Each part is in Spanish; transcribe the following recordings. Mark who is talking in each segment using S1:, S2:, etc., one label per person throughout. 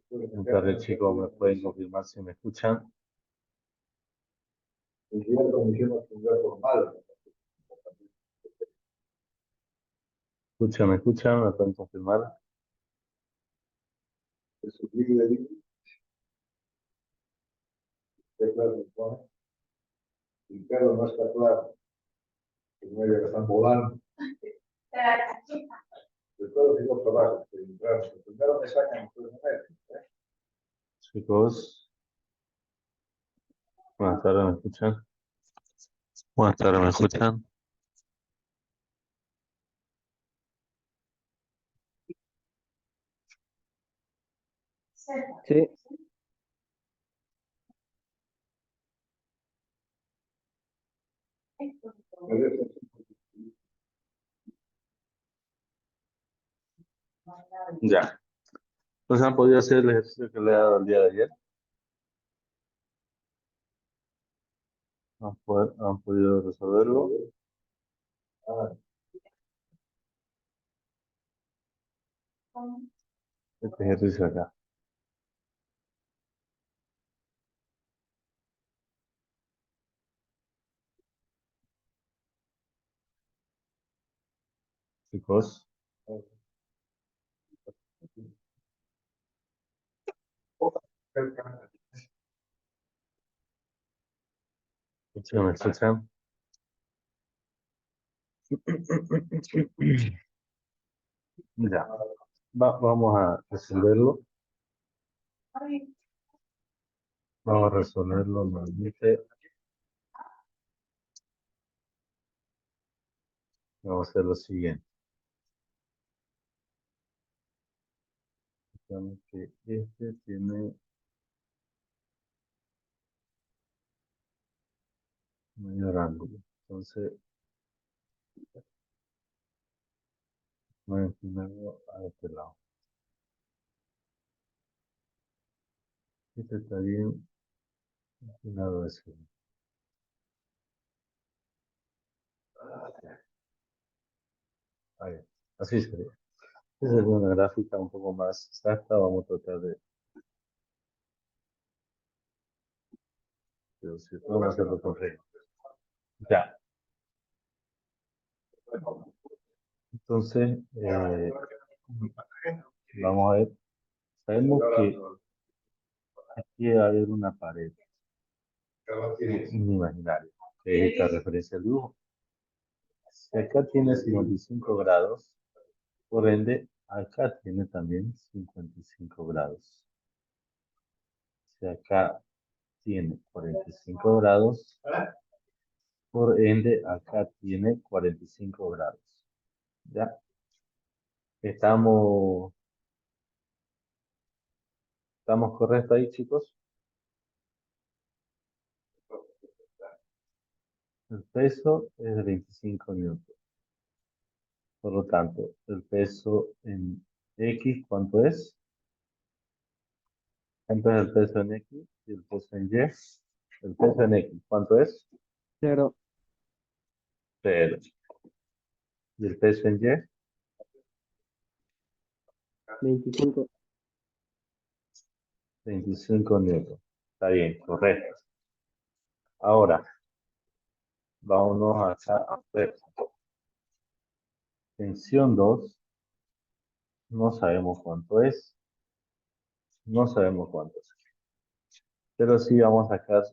S1: Buenas tardes, chicos. ¿Me pueden confirmar si me escuchan? ¿Me escuchan? ¿Me pueden confirmar? Ricardo no está claro. Que no haya que están volando. De todos los trabajos que entraron, primero me sacan, después me meten. Chicos, buenas tardes, ¿me escuchan? Buenas tardes, ¿me escuchan?
S2: Sí,
S1: Ya. Entonces han podido hacer el ejercicio que le he dado el día de ayer. Han podido resolverlo. Este ejercicio acá. Chicos. ¿Me escuchan? Ya. Vamos a resolverlo. Vamos a resolverlo nuevamente. Vamos a hacer lo siguiente. Digamos que este tiene mayor ángulo. Entonces, voy a inclinarlo a este lado. Este está bien inclinado a ese lado. Ahí. Así sería. Esa es una gráfica un poco más exacta. Vamos a tratar de deducir. Vamos a hacerlo con reglas. Ya. Entonces, vamos a ver. Sabemos que aquí va a haber una pared imaginaria, que es esta referencia al dibujo. Si acá tiene 55 grados, por ende, acá tiene también 55 grados. Si acá tiene 45 grados, por ende, acá tiene 45 grados. ¿Ya? ¿Estamos correctos ahí, chicos? El peso es de 25 newtons. Por lo tanto, el peso en X, ¿cuánto es? ¿Cuánto es el peso en X y el peso en Y? El peso en X, ¿cuánto es?
S2: 0,
S1: 0. ¿Y el peso en Y?
S2: 25.
S1: 25 newtons. Está bien, correcto. Ahora, vámonos acá a ver. Tensión 2, no sabemos cuánto es. No sabemos cuánto es. Pero sí vamos a sacar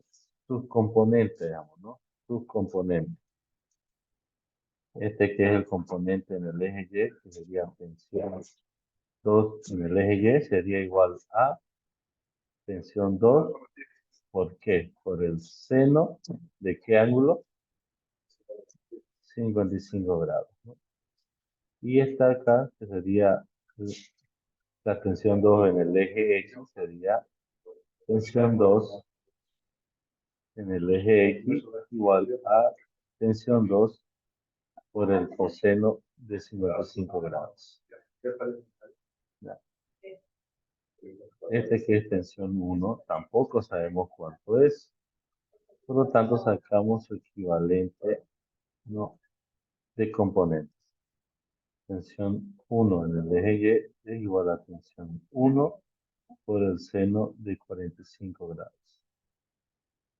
S1: sus componentes, digamos, ¿no? Sus componentes. Este que es el componente en el eje Y, que sería tensión 2 en el eje Y, sería igual a tensión 2. ¿Por qué? Por el seno de qué ángulo? 55 grados, ¿no? Y esta acá, que sería la tensión 2 en el eje X, sería tensión 2 en el eje X igual a tensión 2 por el coseno de 55 grados. Ya. Este que es tensión 1, tampoco sabemos cuánto es. Por lo tanto, sacamos su equivalente, ¿no?, de componentes. Tensión 1 en el eje Y es igual a tensión 1 por el seno de 45 grados.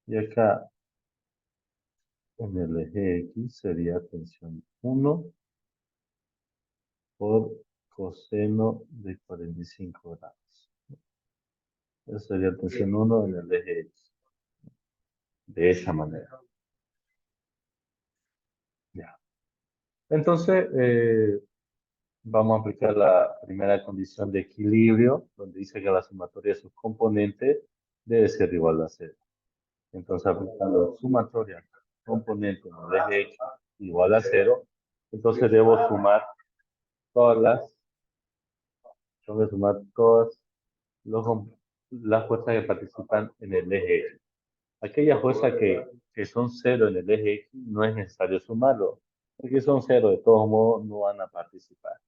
S1: Y acá, en el eje X, sería tensión 1 por coseno de 45 grados. Esa sería tensión 1 en el eje X. De esa manera. Ya. Entonces, vamos a aplicar la primera condición de equilibrio, donde dice que la sumatoria de sus componentes debe ser igual a cero. Entonces, aplicando sumatoria componente en el eje X igual a cero, entonces debo sumar todas tengo que sumar todas las fuerzas que participan en el eje X. Aquellas fuerzas que son cero en el eje X no es necesario sumarlo, porque son cero, de todos modos no van a participar.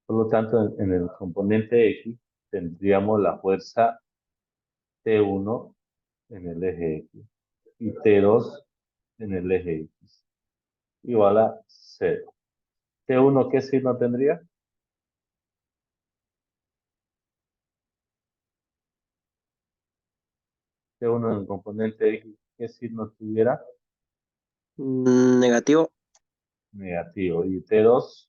S1: Por lo tanto, en el componente X tendríamos la fuerza T1 en el eje X y T2 en el eje X igual a cero. T1, ¿qué signo tendría? T1 en el componente X, ¿qué signo tuviera?
S2: Negativo.
S1: Negativo. Y T2,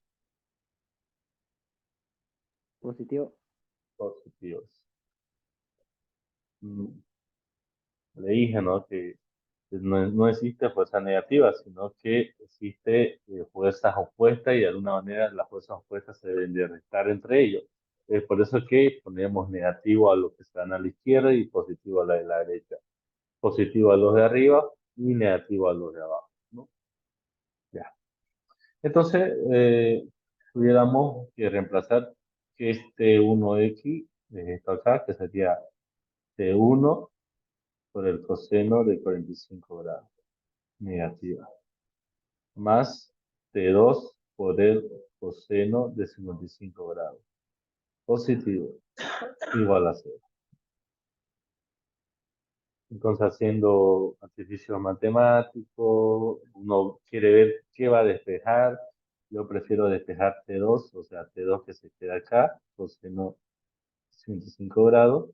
S2: Positivo.
S1: positivos. Le dije, ¿no? Que no existe fuerza negativa, sino que existe fuerzas opuestas y de alguna manera las fuerzas opuestas se deben de restar entre ellos. Por eso es que ponemos negativo a los que están a la izquierda y positivo a la de la derecha. Positivo a los de arriba y negativo a los de abajo, ¿no? Ya. Entonces, tuviéramos que reemplazar que este 1x de esto acá, que sería T1 por el coseno de 45 grados, negativa, más T2 por el coseno de 55 grados, positivo, igual a cero. Entonces, haciendo artificio matemático, uno quiere ver qué va a despejar. Yo prefiero despejar T2, o sea, T2 que se queda acá, coseno 55 grados,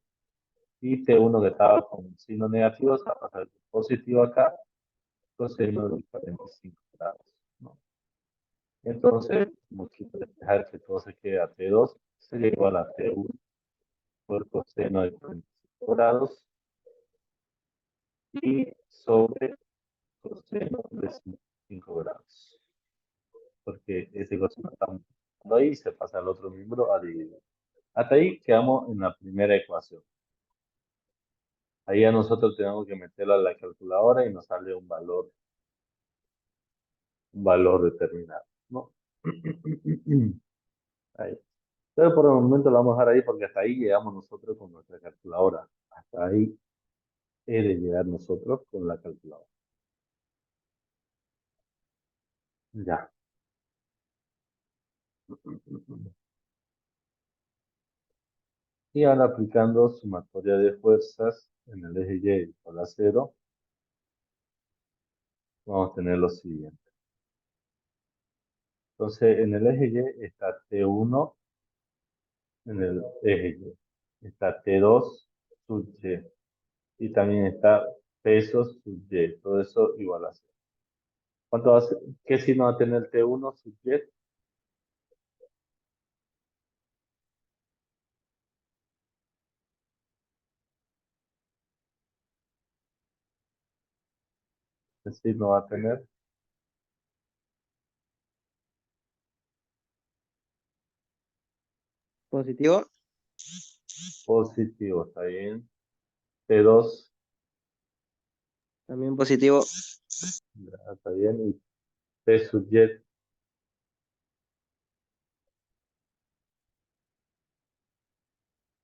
S1: y T1 que estaba con signo negativo, se va a pasar positivo acá, coseno de 45 grados, ¿no? Entonces, como quiero despejar que todo se quede a T2, sería igual a T1 por coseno de 45 grados y sobre coseno de 5 grados. Porque ese coseno está ahí y se pasa al otro miembro a dividir. Hasta ahí quedamos en la primera ecuación. Ahí a nosotros tenemos que meterla a la calculadora y nos sale un valor determinado, ¿no? Ahí. Pero por el momento lo vamos a dejar ahí porque hasta ahí llegamos nosotros con nuestra calculadora. Hasta ahí he de llegar nosotros con la calculadora. Ya. Y ahora aplicando sumatoria de fuerzas en el eje Y igual a cero, vamos a tener lo siguiente. Entonces, en el eje Y está T1 en el eje Y. Está T2 sub Y. Y también está peso sub Y. Todo eso igual a cero. ¿Cuánto va a ser? ¿Qué signo va a tener T1 sub Y? ¿Qué signo va a tener?
S2: Positivo.
S1: Positivo, ¿está bien? T2,
S2: También positivo.
S1: ya, está bien. Y P sub Y,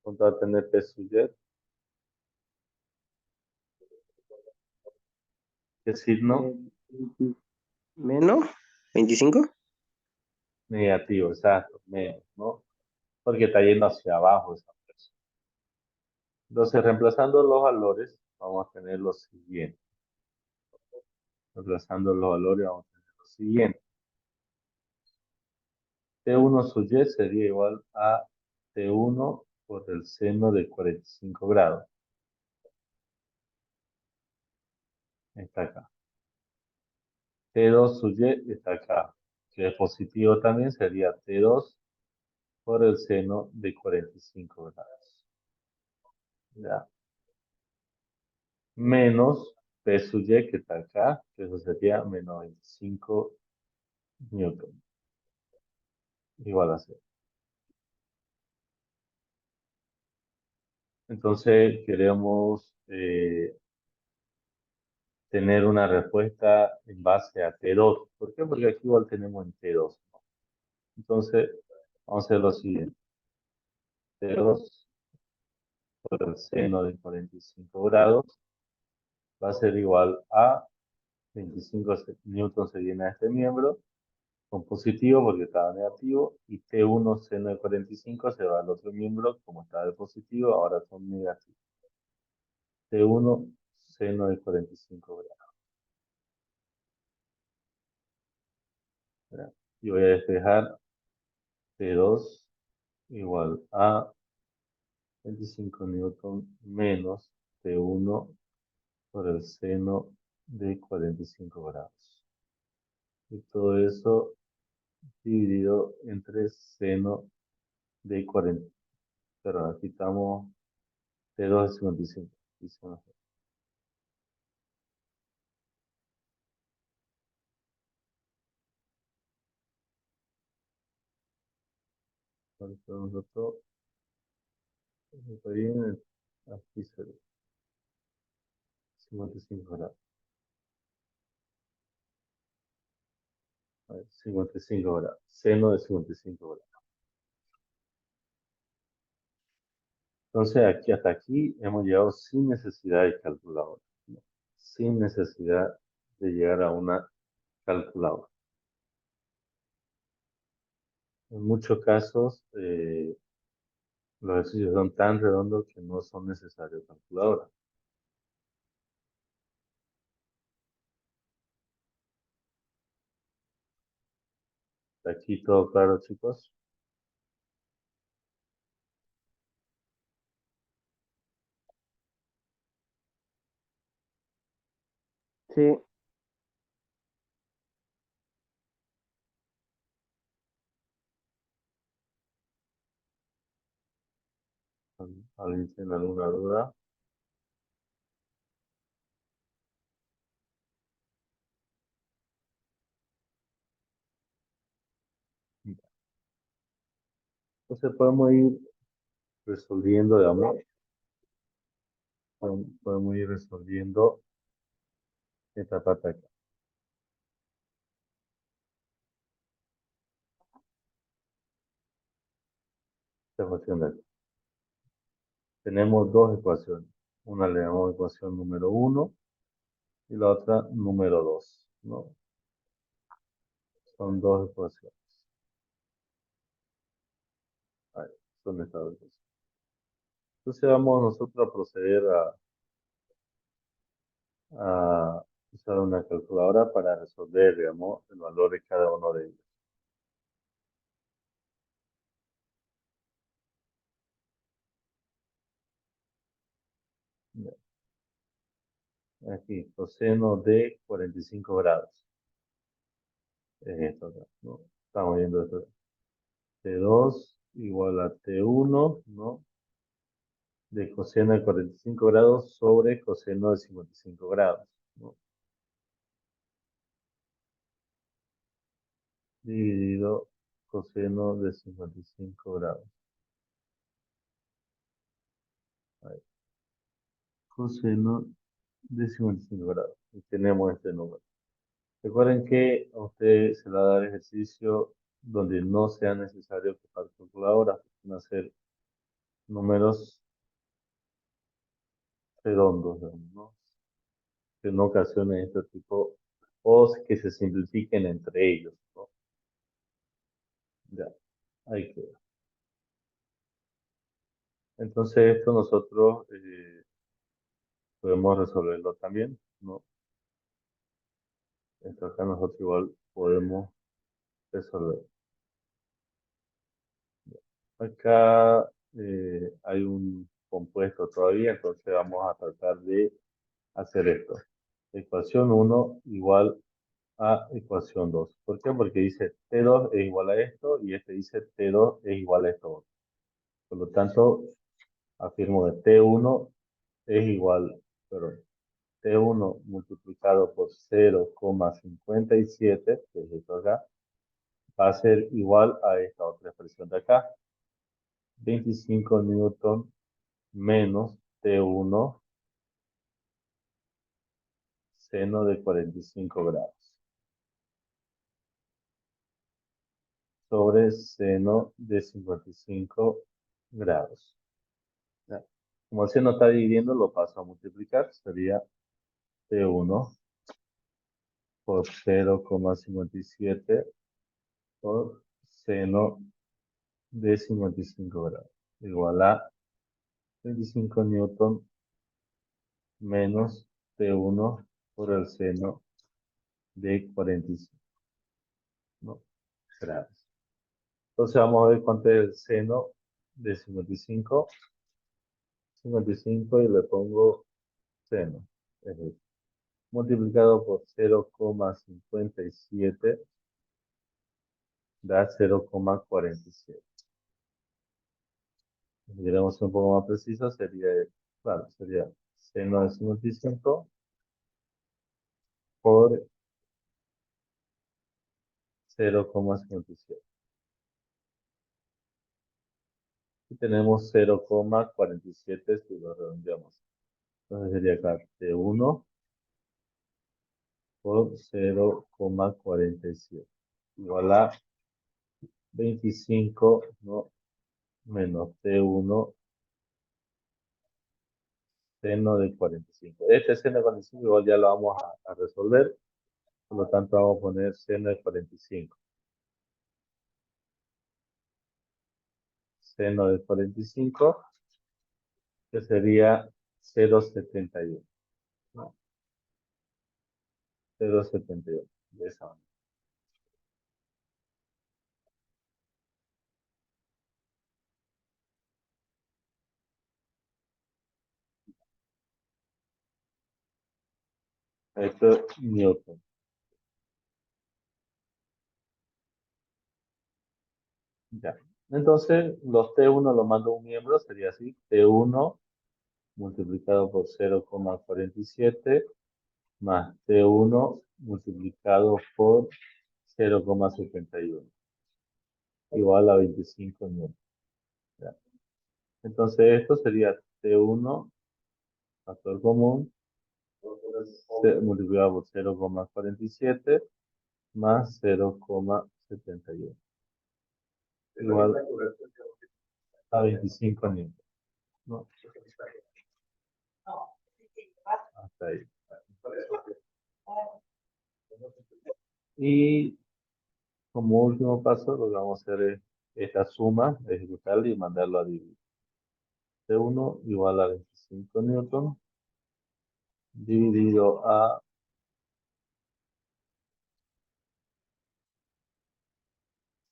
S1: ¿cuánto va a tener P sub Y? ¿Qué signo?
S2: 20 menos 25.
S1: Negativo, exacto, menos, ¿no? Porque está yendo hacia abajo esa fuerza. Entonces, reemplazando los valores, vamos a tener lo siguiente. Reemplazando los valores, vamos a tener lo siguiente. T1 sub Y sería igual a T1 por el seno de 45 grados. Está acá. T2 suye está acá. Que es positivo también sería T2 por el seno de 45 grados. ¿Ya? Menos P sub Y que está acá, que eso sería menos 25 newton. Igual a 0. Entonces queremos tener una respuesta en base a T2. ¿Por qué? Porque aquí igual tenemos en T2, ¿no? Entonces, vamos a hacer lo siguiente. T2 por el seno de 45 grados va a ser igual a 25 newton se viene a este miembro, con positivo porque estaba negativo, y T1 seno de 45 se va al otro miembro, como estaba de positivo, ahora son negativos. T1 seno de 45 grados. ¿Ya? Y voy a despejar T2 igual a 25 newton menos T1 por el seno de 45 grados. Y todo eso dividido entre seno de 40. Pero aquí estamos T2 de 55. Entonces nosotros, está bien, aquí se ve 55 grados. A ver, 55 grados. Seno de 55 grados. Entonces, aquí hasta aquí hemos llegado sin necesidad de calculadora, ¿no? Sin necesidad de llegar a una calculadora. En muchos casos, los ejercicios son tan redondos que no son necesarios calculadoras. Aquí todo claro, chicos.
S2: Sí,
S1: ¿Alguien tiene alguna duda? Entonces podemos ir resolviendo, digamos, podemos ir resolviendo esta parte acá, esta ecuación de aquí. Tenemos dos ecuaciones. Una le llamamos ecuación número 1 y la otra número 2, ¿no? Son dos ecuaciones. Ahí, son estas dos ecuaciones. Entonces vamos nosotros a proceder a usar una calculadora para resolver, digamos, el valor de cada uno de ellos. Ya. Aquí, coseno de 45 grados. Es esto acá, ¿no? Estamos viendo esto. T2 igual a T1, ¿no? De coseno de 45 grados sobre coseno de 55 grados, ¿no? Dividido coseno de 55 grados. Ahí. Coseno de 55 grados. Y tenemos este número. Recuerden que a ustedes se le va a dar ejercicio donde no sea necesario ocupar calculadora. Van a ser números redondos, ¿no? Que no ocasionen este tipo o que se simplifiquen entre ellos, ¿no? Ya, ahí queda. Entonces esto nosotros podemos resolverlo también, ¿no? Esto acá nosotros igual podemos resolver. Acá hay un compuesto todavía, entonces vamos a tratar de hacer esto. Ecuación 1 igual a ecuación 2. ¿Por qué? Porque dice T2 es igual a esto y este dice T2 es igual a esto. Por lo tanto, afirmo que T1 es igual, perdón, T1 multiplicado por 0,57, que es esto acá, va a ser igual a esta otra expresión de acá. 25 newton menos T1 seno de 45 grados sobre seno de 55 grados. Ya. Como el seno está dividiendo, lo paso a multiplicar. Sería T1 por 0,57 por seno de 55 grados. Igual a 25 newton menos T1 por el seno de 45, ¿no? Grados. Entonces vamos a ver cuánto es el seno de 55. 55 y le pongo seno. Es decir, multiplicado por 0,57 da 0,47. Si queremos ser un poco más preciso, sería, claro, sería seno de 55 por 0,57. Y tenemos 0,47 si lo redondeamos. Entonces sería acá T1 por 0,47. Igual a 25, ¿no? Menos T1 seno de 45. Este seno de 45 igual ya lo vamos a resolver. Por lo tanto, vamos a poner seno de 45. Seno de 45, que sería 0,71. ¿No? 0,71. De esa manera. Esto es Newton. Ya. Entonces, los T1 lo mando a un miembro, sería así. T1 multiplicado por 0,47 más T1 multiplicado por 0,71 igual a 25 newton. ¿Ya? Entonces esto sería T1, factor común, multiplicado por 0,47 más 0,71 igual a 25 newton. ¿No? Hasta ahí. Y como último paso, lo que vamos a hacer es esta suma, ejecutarla y mandarlo a dividir. T1 igual a 25 newton dividido a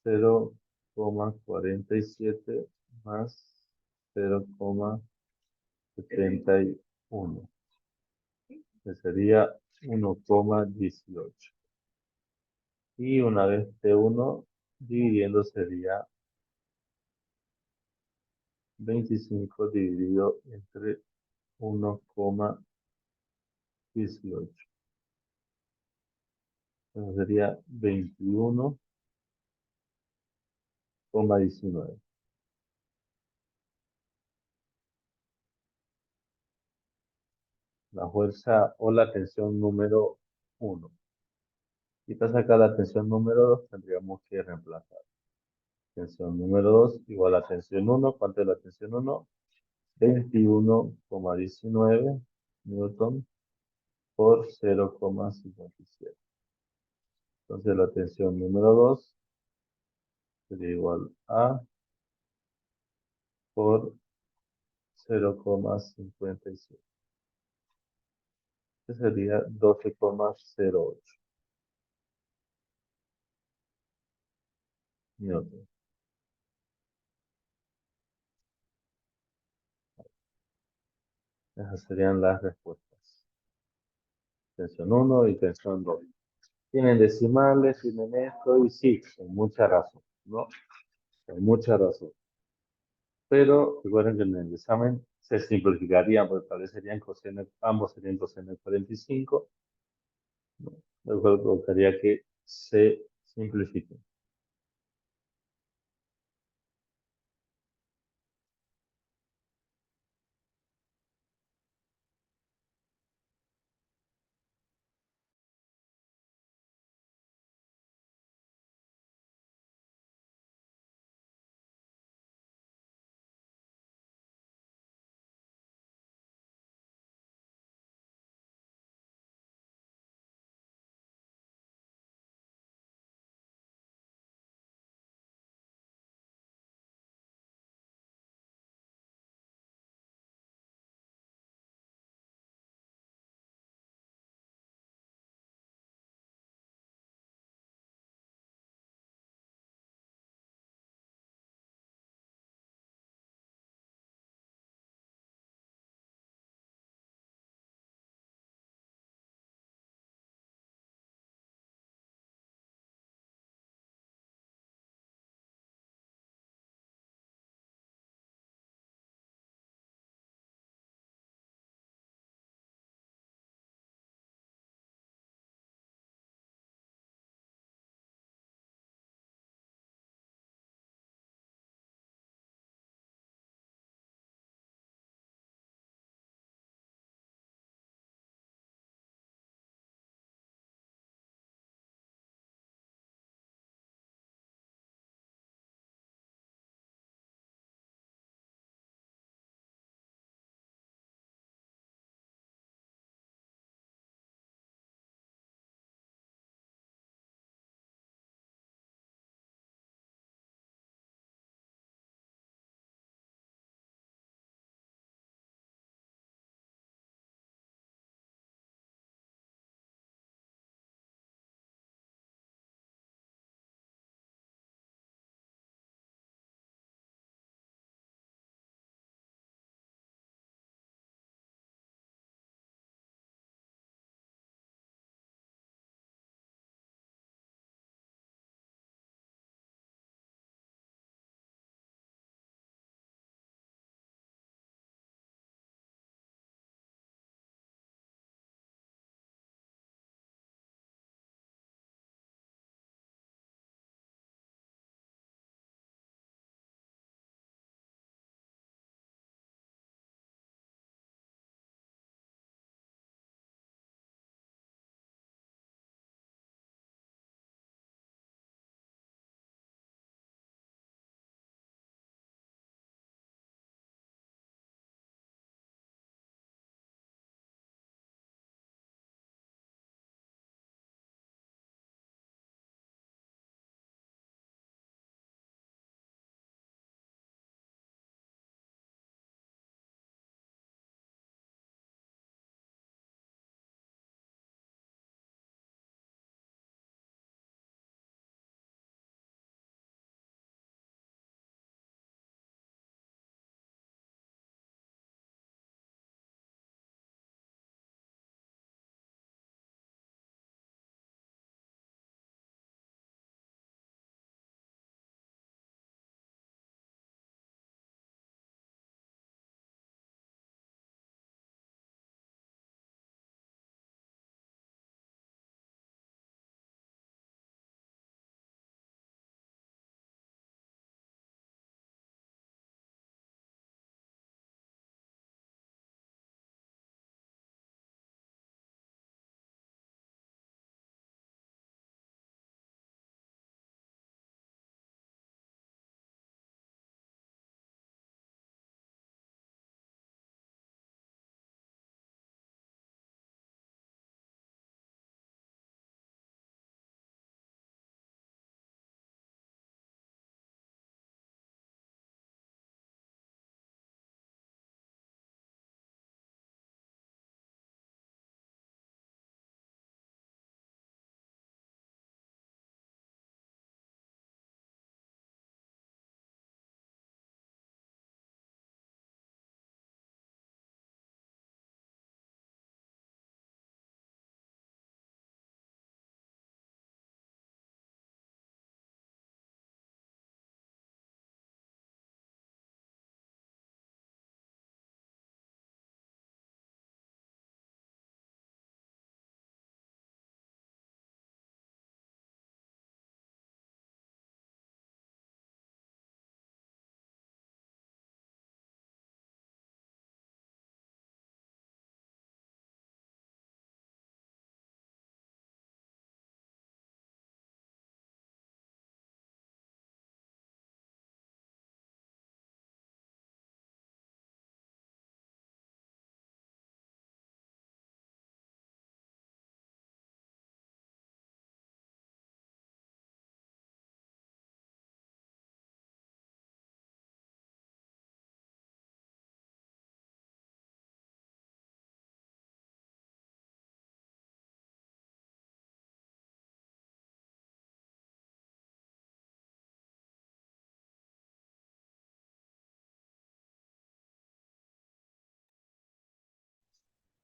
S1: 0,47 más 0,71, que sería 1,18. Y una vez T1 dividiendo sería 25 dividido entre 1,18. Entonces sería 21,19. La fuerza o la tensión número 1. Y para sacar la tensión número 2 tendríamos que reemplazar. Tensión número 2 igual a tensión 1. ¿Cuánto es la tensión 1? 21,19 newton por 0,57. Entonces la tensión número 2 sería igual a por 0,57. Que sería 12,08 newton. Esas serían las respuestas. Tensión uno y tensión 2. Tienen decimales, tienen esto y sí, con mucha razón, ¿no? Con mucha razón. Pero recuerden que en el examen se simplificarían porque tal vez serían coseno, ambos serían coseno de 45, ¿no? Lo cual provocaría que se simplifiquen.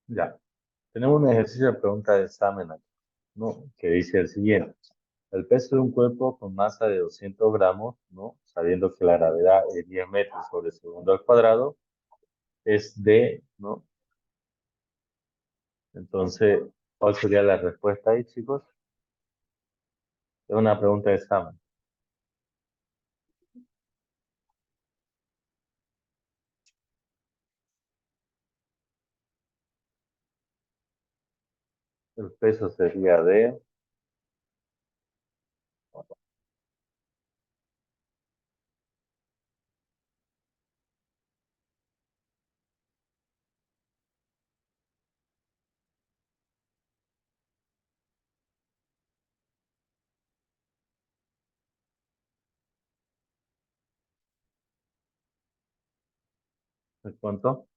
S1: Ya. Tenemos un ejercicio de pregunta de examen aquí, ¿no? Que dice el siguiente. El peso de un cuerpo con masa de 200 gramos, ¿no? Sabiendo que la gravedad es 10 metros sobre segundo al cuadrado, es de, ¿no? Entonces, ¿cuál sería la respuesta ahí, chicos? Es una pregunta de examen. El peso sería de, ¿de cuánto?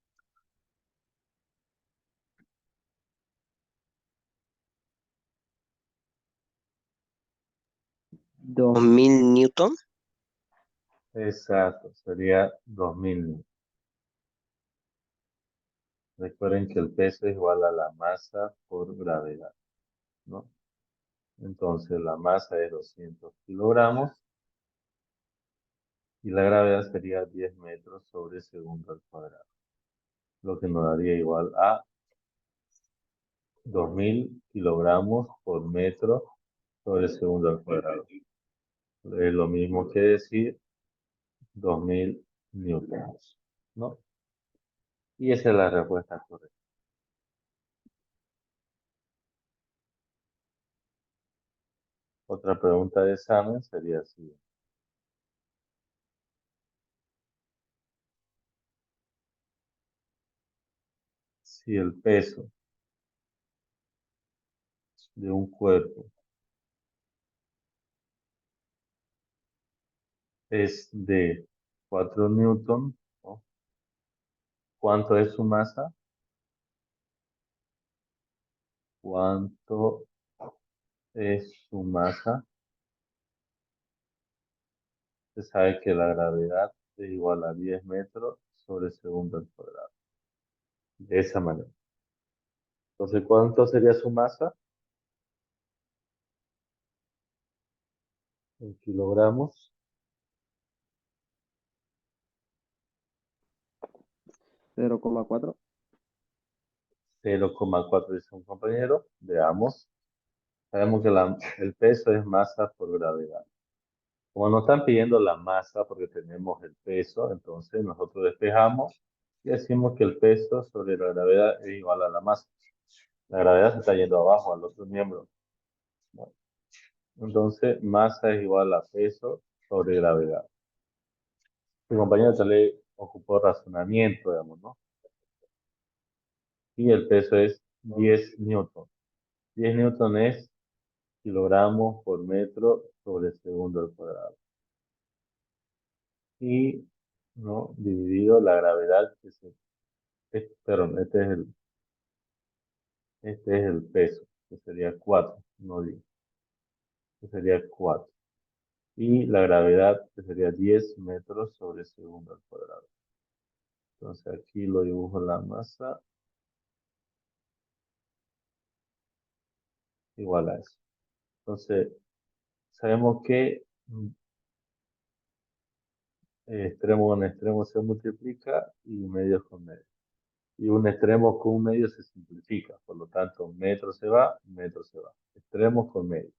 S2: 2000 Newton.
S1: Exacto, sería 2000. Recuerden que el peso es igual a la masa por gravedad, ¿no? Entonces la masa es 200 kilogramos y la gravedad sería 10 metros sobre segundo al cuadrado, lo que nos daría igual a 2000 kilogramos por metro sobre segundo al cuadrado. Es lo mismo que decir 2000 newtons, ¿no? Y esa es la respuesta correcta. Otra pregunta de examen sería así. Si el peso de un cuerpo es de 4 newton, ¿no? ¿Cuánto es su masa? ¿Cuánto es su masa? Se sabe que la gravedad es igual a 10 metros sobre segundo al cuadrado. De esa manera. Entonces, ¿cuánto sería su masa? En kilogramos.
S2: 0,4.
S1: 0,4 dice un compañero. Veamos. Sabemos que el peso es masa por gravedad. Como nos están pidiendo la masa porque tenemos el peso, entonces nosotros despejamos y decimos que el peso sobre la gravedad es igual a la masa. La gravedad se está yendo abajo al otro miembro, ¿no? Entonces, masa es igual a peso sobre gravedad. Mi compañero se le ocupó razonamiento, digamos, ¿no? Y el peso es 10 newton. 10 newton es kilogramos por metro sobre segundo al cuadrado. Y, ¿no? Dividido la gravedad, perdón, este es el peso, que sería 4, no 10, que sería 4. Y la gravedad, que sería 10 metros sobre segundo al cuadrado. Entonces aquí lo dibujo la masa igual a eso. Entonces, sabemos que extremo con extremo se multiplica y medio con medio. Y un extremo con un medio se simplifica. Por lo tanto, metro se va, metro se va. Extremos con medio.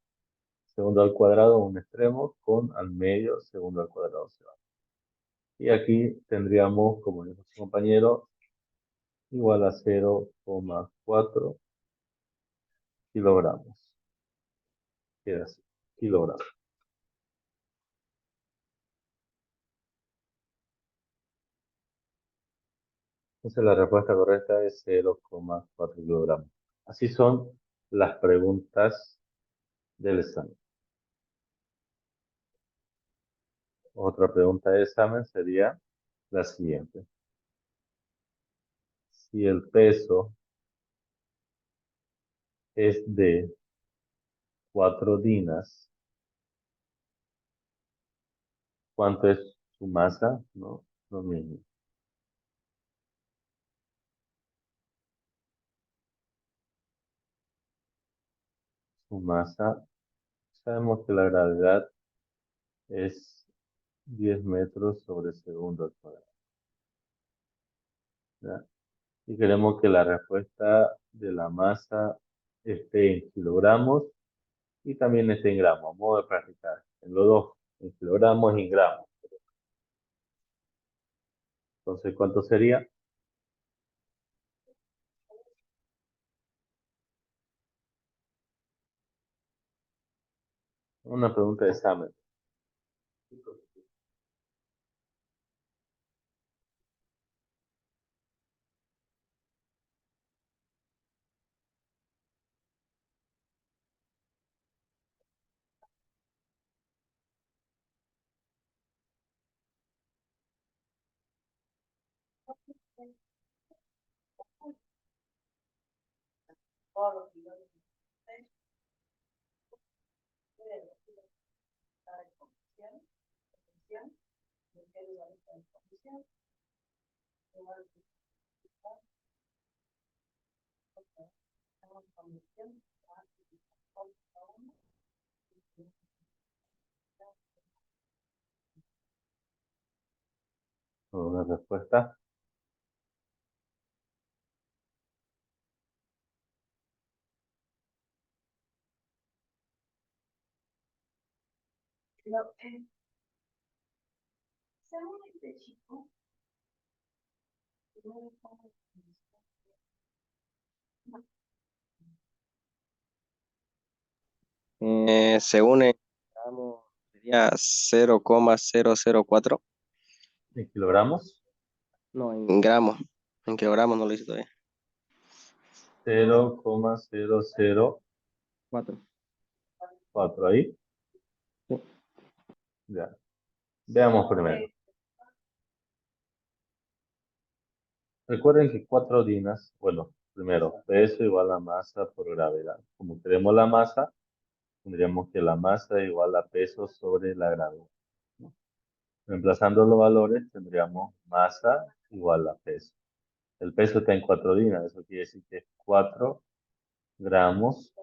S1: Segundo al cuadrado, un extremo con al medio, segundo al cuadrado se va. Y aquí tendríamos, como dijo su compañero, igual a 0,4 kilogramos. Queda así, kilogramos. Entonces la respuesta correcta es 0,4 kilogramos. Así son las preguntas del examen. Otra pregunta de examen sería la siguiente. Si el peso es de 4 dinas, ¿cuánto es su masa? No, lo mismo. su masa. Sabemos que la gravedad es 10 metros sobre segundo al cuadrado. ¿Ya? Y queremos que la respuesta de la masa esté en kilogramos y también esté en gramos. Modo de practicar. En los dos, en kilogramos y en gramos. Entonces, ¿cuánto sería? Una pregunta de examen. Una respuesta.
S2: Según en gramos, sería 0,004.
S1: ¿En kilogramos?
S2: No, en gramos. En kilogramos no lo hice todavía.
S1: 0,004
S2: 4.
S1: ahí.
S2: Sí.
S1: Ya. Veamos primero. Recuerden que 4 dinas, bueno, primero, peso igual a masa por gravedad. Como queremos la masa, tendríamos que la masa igual a peso sobre la gravedad, ¿no? Reemplazando los valores, tendríamos masa igual a peso. El peso está en 4 dinas, eso quiere decir que es 4 gramos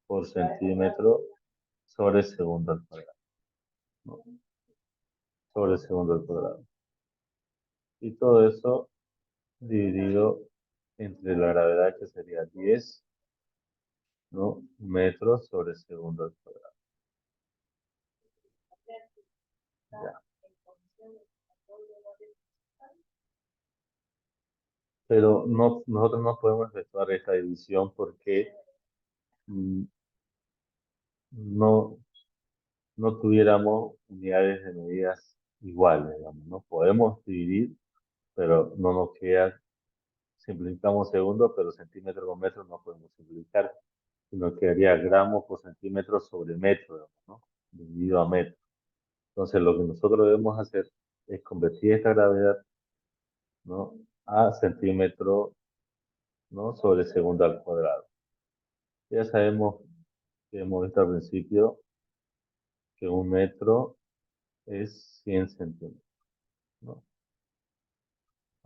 S1: por centímetro sobre segundo al cuadrado, ¿no? Sobre segundo al cuadrado. Y todo eso dividido entre la gravedad, que sería 10, ¿no? Metros sobre segundo al cuadrado. Ya. Pero no, nosotros no podemos efectuar esta división porque mm, no, no tuviéramos unidades de medidas iguales, digamos, ¿no? Podemos dividir, pero no nos queda, simplificamos segundos, pero centímetro con metro no podemos simplificar, sino quedaría gramos por centímetro sobre metro, digamos, ¿no? Dividido a metro. Entonces, lo que nosotros debemos hacer es convertir esta gravedad, ¿no? A centímetro, ¿no? Sobre segundo al cuadrado. Ya sabemos que hemos visto al principio que un metro es 100 centímetros, ¿no?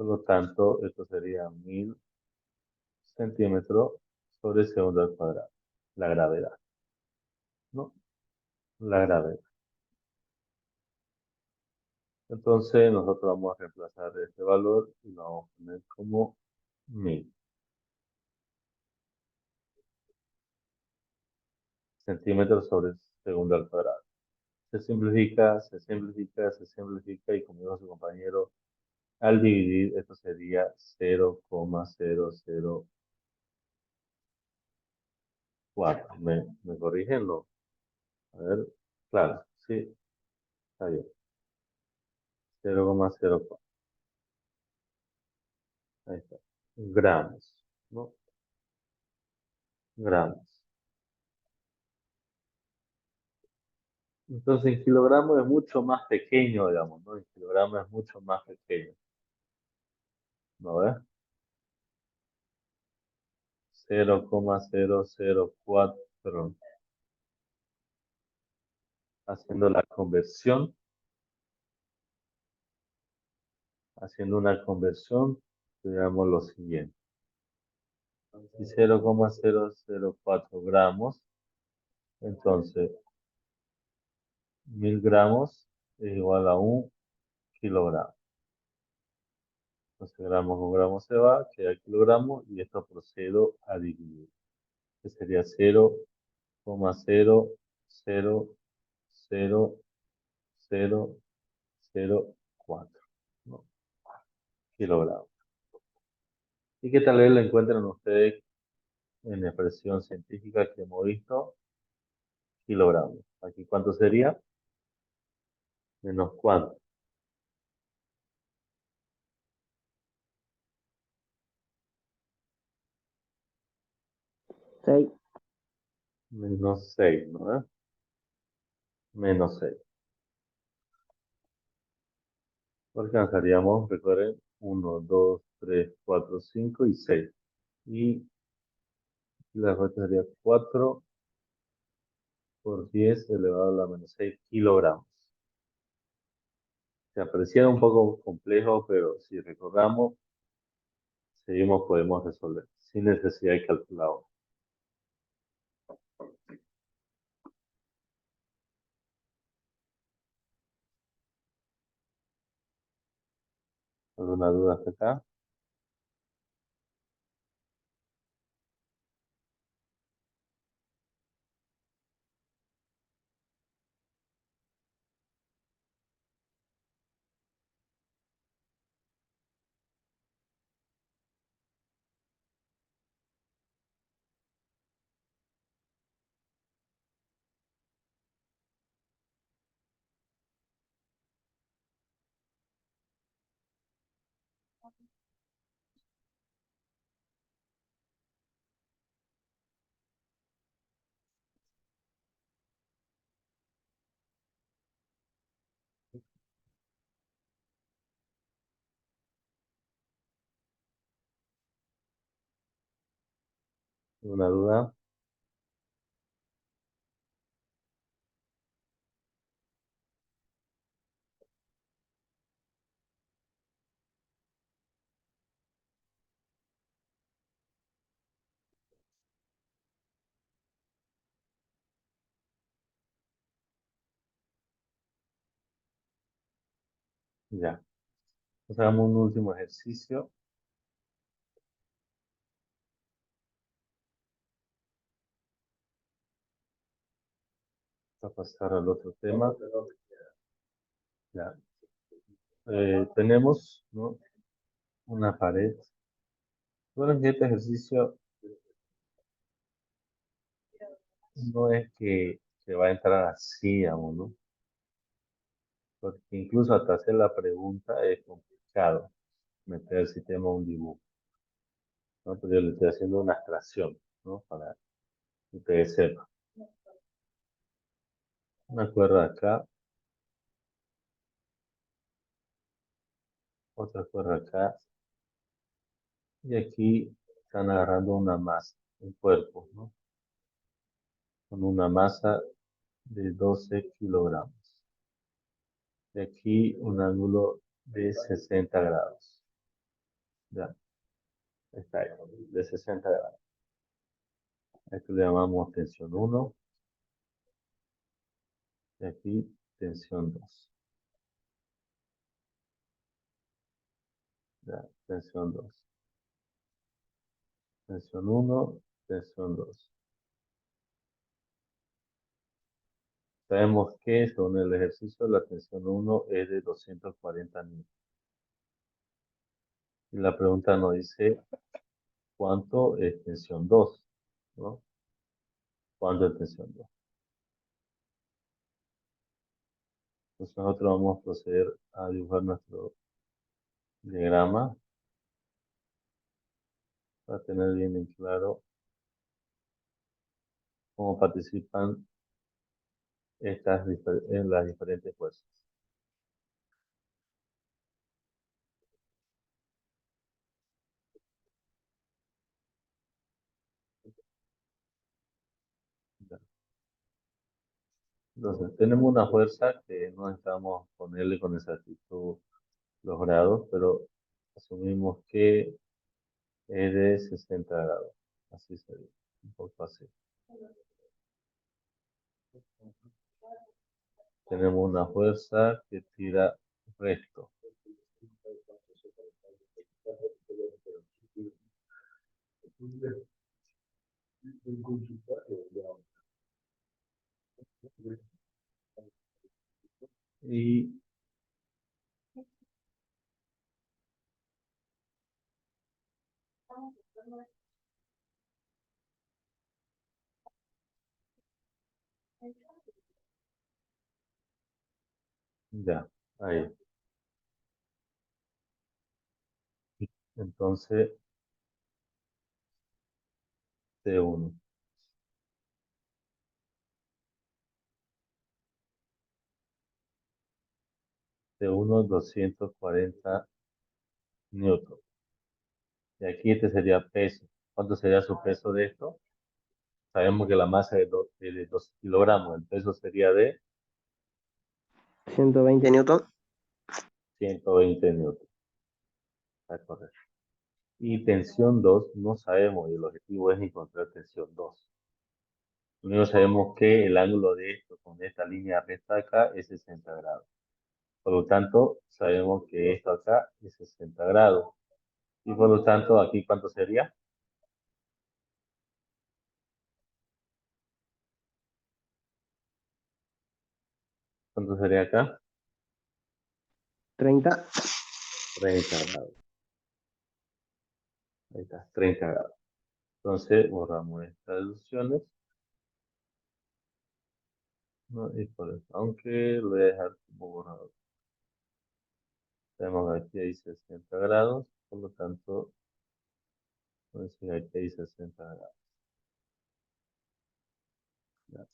S1: Por lo tanto, esto sería 1000 centímetros sobre segundo al cuadrado. La gravedad, ¿no? La gravedad. Entonces, nosotros vamos a reemplazar este valor y lo vamos a poner como 1000 centímetros sobre segundo al cuadrado. Se simplifica, se simplifica, se simplifica y como dijo su compañero, al dividir esto sería 0,004. ¿Me corrigen? No. A ver, claro, sí, está bien. 0,04. Ahí está. Gramos, ¿no? Gramos. Entonces, en kilogramos es mucho más pequeño, digamos, ¿no? En kilogramos es mucho más pequeño. ¿No ves? 0,004. Haciendo haciendo una conversión, digamos lo siguiente. Si 0,004 gramos Entonces, 1000 gramos es igual a 1 kilogramo. Entonces, gramos con gramos se va, queda kilogramo y esto procedo a dividir. Que sería 0,00004, ¿no? Kilogramos. Y que tal vez lo encuentren ustedes en la expresión científica que hemos visto, kilogramos. Aquí, ¿cuánto sería? Menos cuánto.
S2: Seis.
S1: Menos 6, ¿no? Menos 6. Alcanzaríamos, recuerden, 1, 2, 3, 4, 5 y 6. Y la respuesta sería 4 por 10 elevado a la menos 6 kilogramos. Se aprecia un poco complejo, pero si recordamos, seguimos, podemos resolver sin necesidad de calculador. ¿Alguna duda hasta acá? ¿Alguna duda? Ya. Pues hagamos un último ejercicio para pasar al otro tema. Ya. Tenemos, ¿no?, una pared. Bueno, que este ejercicio no es que se va a entrar así a uno, porque incluso hasta hacer la pregunta es complicado, meter el sistema a un dibujo, ¿no? Pero yo le estoy haciendo una abstracción, ¿no? Para que ustedes sepan. Una cuerda acá, otra cuerda acá, y aquí están agarrando una masa, un cuerpo, ¿no? Con una masa de 12 kilogramos. Y aquí un ángulo de 60 grados. Ya, está ahí, de 60 grados. Esto le llamamos tensión 1 y aquí tensión 2. Ya, tensión 2. Tensión 1, tensión 2. Sabemos que según el ejercicio la tensión 1 es de 240 newtons. Y la pregunta nos dice cuánto es tensión 2, ¿no? ¿Cuánto es tensión 2? Entonces nosotros vamos a proceder a dibujar nuestro diagrama para tener bien en claro cómo participan en las diferentes fuerzas. Entonces, tenemos una fuerza que no necesitamos ponerle con exactitud los grados, pero asumimos que es de 60 grados. Así sería, un poco así. Tenemos una fuerza que tira recto. Y ya, ahí. Entonces, T1. T1, 240 newton. Y aquí este sería peso. ¿Cuánto sería su peso de esto? Sabemos que la masa es de 2 kilogramos. El peso sería de
S2: 120 newton.
S1: 120 newton. Está correcto. Y tensión 2 no sabemos y el objetivo es encontrar tensión 2. Primero sabemos que el ángulo de esto con esta línea recta acá es 60 grados. Por lo tanto, sabemos que esto acá es 60 grados. Y por lo tanto, aquí ¿cuánto sería? ¿Cuánto sería acá?
S2: 30.
S1: 30 grados. Ahí está, 30 grados. Entonces, borramos estas deducciones. ¿No? Y por eso, aunque lo voy a dejar como borrado. Tenemos aquí hay 60 grados, por lo tanto, voy a decir aquí hay 60 grados. ¿Ya?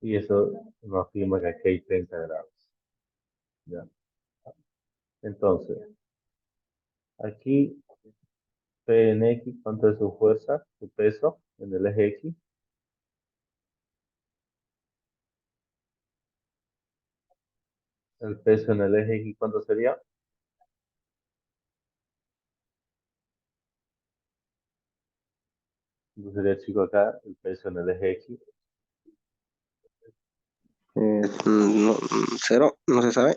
S1: Y eso nos afirma que aquí hay 30 grados. ¿Ya? Entonces, aquí P en X, ¿cuánto es su fuerza, su peso en el eje X? El peso en el eje X, ¿cuánto sería? ¿Cuánto sería, chico, acá el peso en el eje X?
S2: No, cero, no se sabe.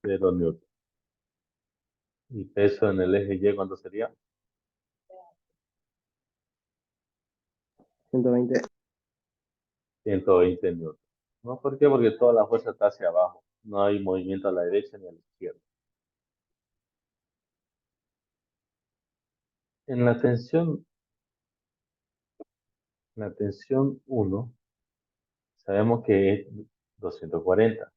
S1: 0 newton. ¿Y peso en el eje Y, cuánto sería?
S2: 120.
S1: 120 newton. ¿No? ¿Por qué? Porque toda la fuerza está hacia abajo. No hay movimiento a la derecha ni a la izquierda. En la tensión 1, sabemos que es 240,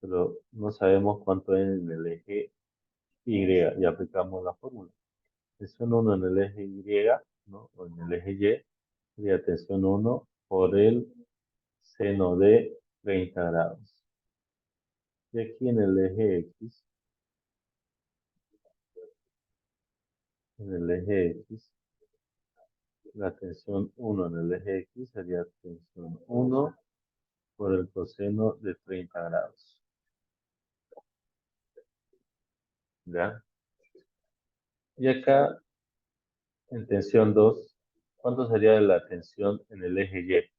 S1: pero no sabemos cuánto es en el eje Y y aplicamos la fórmula. Tensión 1 en el eje Y, ¿no? O en el eje Y, sería tensión 1 por el seno de 30 grados. Y aquí en el eje X, la tensión 1 en el eje X sería tensión 1 por el coseno de 30 grados. ¿Ya? Y acá, en tensión 2, ¿cuánto sería la tensión en el eje Y?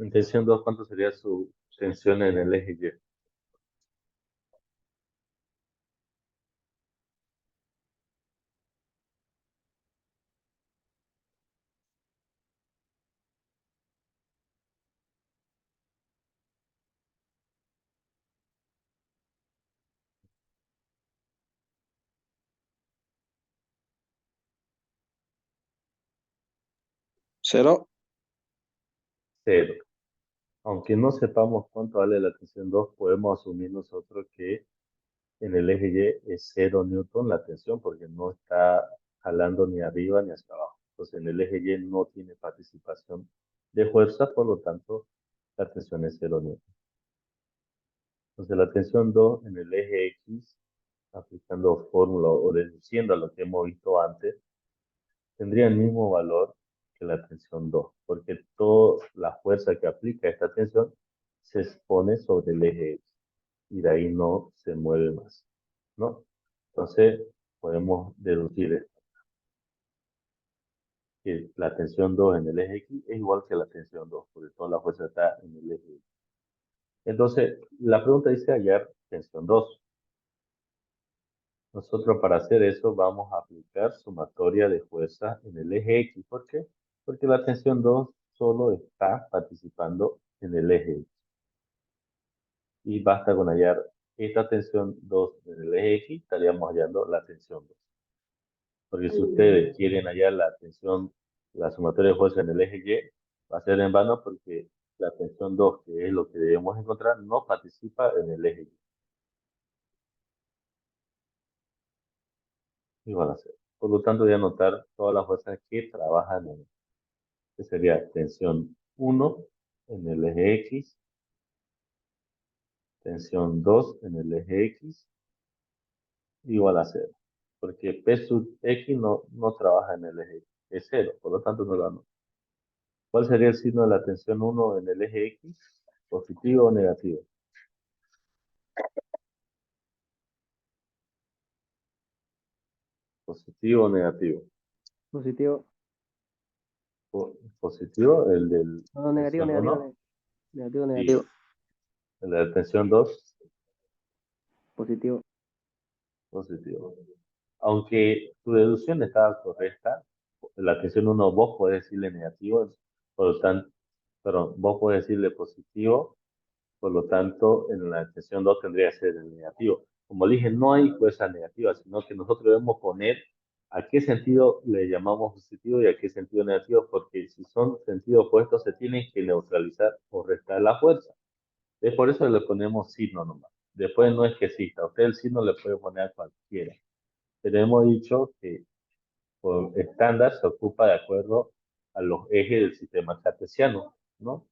S1: En tensión 2, ¿cuánto sería su tensión en el eje Y?
S2: Cero.
S1: Cero. Aunque no sepamos cuánto vale la tensión 2, podemos asumir nosotros que en el eje Y es 0 newton la tensión porque no está jalando ni arriba ni hacia abajo. Entonces en el eje Y no tiene participación de fuerza, por lo tanto la tensión es 0 newton. Entonces la tensión 2 en el eje X, aplicando fórmula o deduciendo a lo que hemos visto antes, tendría el mismo valor que la tensión 2, porque toda la fuerza que aplica esta tensión se expone sobre el eje X y de ahí no se mueve más, ¿no? Entonces, podemos deducir que la tensión 2 en el eje X es igual que la tensión 2, porque toda la fuerza está en el eje X. Entonces, la pregunta dice hallar tensión 2. Nosotros para hacer eso vamos a aplicar sumatoria de fuerza en el eje X. ¿Por qué? Porque la tensión 2 solo está participando en el eje X. Y basta con hallar esta tensión 2 en el eje X, estaríamos hallando la tensión 2. Porque si ustedes quieren hallar la tensión, la sumatoria de fuerza en el eje Y, va a ser en vano porque la tensión 2, que es lo que debemos encontrar, no participa en el eje Y. Y van a ser. Por lo tanto, voy a anotar todas las fuerzas que trabajan en él. Que sería tensión 1 en el eje X, tensión 2 en el eje X, igual a 0. Porque P sub X no trabaja en el eje X, es 0, por lo tanto no lo anoto. ¿Cuál sería el signo de la tensión 1 en el eje X? ¿Positivo o negativo? ¿Positivo o negativo?
S3: Positivo.
S1: Positivo, el del
S3: No, negativo,
S1: tensión
S3: negativo,
S1: 1,
S3: negativo,
S1: y
S3: negativo.
S1: el de la tensión 2,
S3: Positivo.
S1: positivo. Aunque tu deducción estaba correcta, la tensión 1 vos podés decirle negativo, por lo tanto, perdón, vos podés decirle positivo, por lo tanto, en la tensión 2 tendría que ser el negativo. Como dije, no hay fuerza negativa, sino que nosotros debemos poner a qué sentido le llamamos positivo y a qué sentido negativo, porque si son sentidos opuestos se tienen que neutralizar o restar la fuerza. Es por eso le ponemos signo nomás. Después no es que exista, usted el signo le puede poner a cualquiera. Pero hemos dicho que por estándar se ocupa de acuerdo a los ejes del sistema cartesiano, ¿no?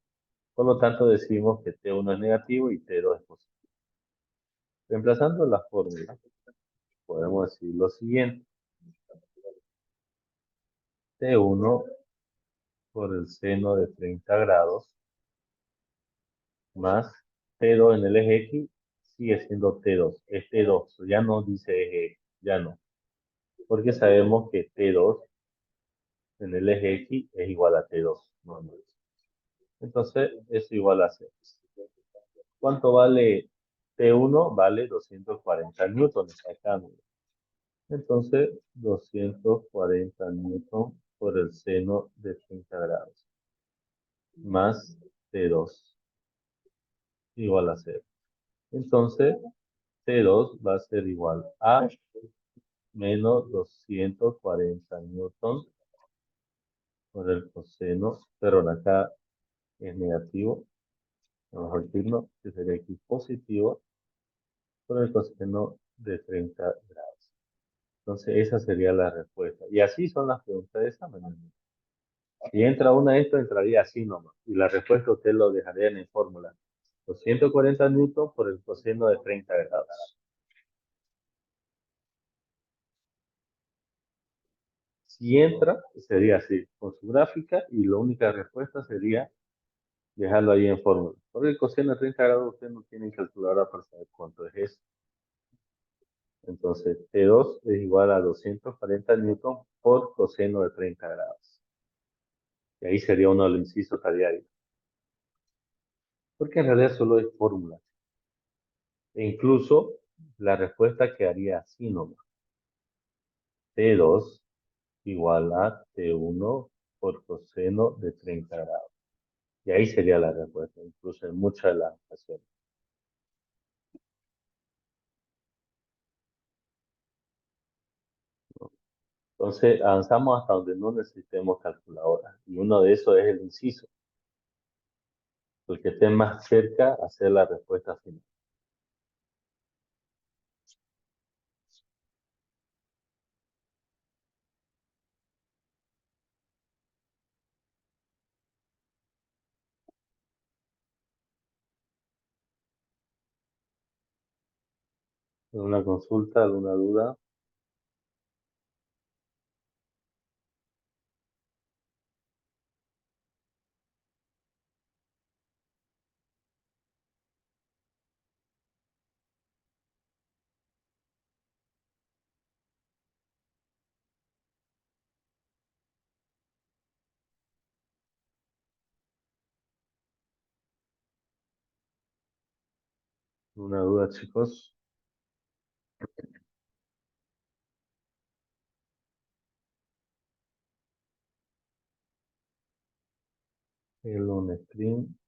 S1: Por lo tanto, decimos que T1 es negativo y T2 es positivo. Reemplazando la fórmula, podemos decir lo siguiente. T1 por el seno de 30 grados más T2 en el eje X sigue siendo T2. Es T2, ya no dice eje X, ya no. Porque sabemos que T2 en el eje X es igual a T2. No, no. Entonces, es igual a 0. ¿Cuánto vale T1? Vale 240 newtons acá. Entonces, 240 newtons por el seno de 30 grados más T2 igual a 0. Entonces, T2 va a ser igual a menos 240 newtons por el coseno, pero acá es negativo, vamos a decirlo, que sería X positivo por el coseno de 30 grados. Entonces, esa sería la respuesta. Y así son las preguntas de examen. Si entra una de estas, entraría así nomás. Y la respuesta usted lo dejaría en fórmula. 240 newton por el coseno de 30 grados. Si entra, sería así, con su gráfica, y la única respuesta sería dejarlo ahí en fórmula. Porque el coseno de 30 grados usted no tiene calculadora para saber cuánto es eso. Entonces, T2 es igual a 240 newton por coseno de 30 grados. Y ahí sería uno de los incisos a diario. Porque en realidad solo es fórmula. E incluso la respuesta quedaría así nomás. T2 igual a T1 por coseno de 30 grados. Y ahí sería la respuesta, incluso en muchas de las ocasiones. Entonces, avanzamos hasta donde no necesitemos calculadora. Y uno de esos es el inciso. El que esté más cerca a hacer la respuesta final. ¿Alguna consulta, alguna duda? ¿Una duda, chicos? El on screen.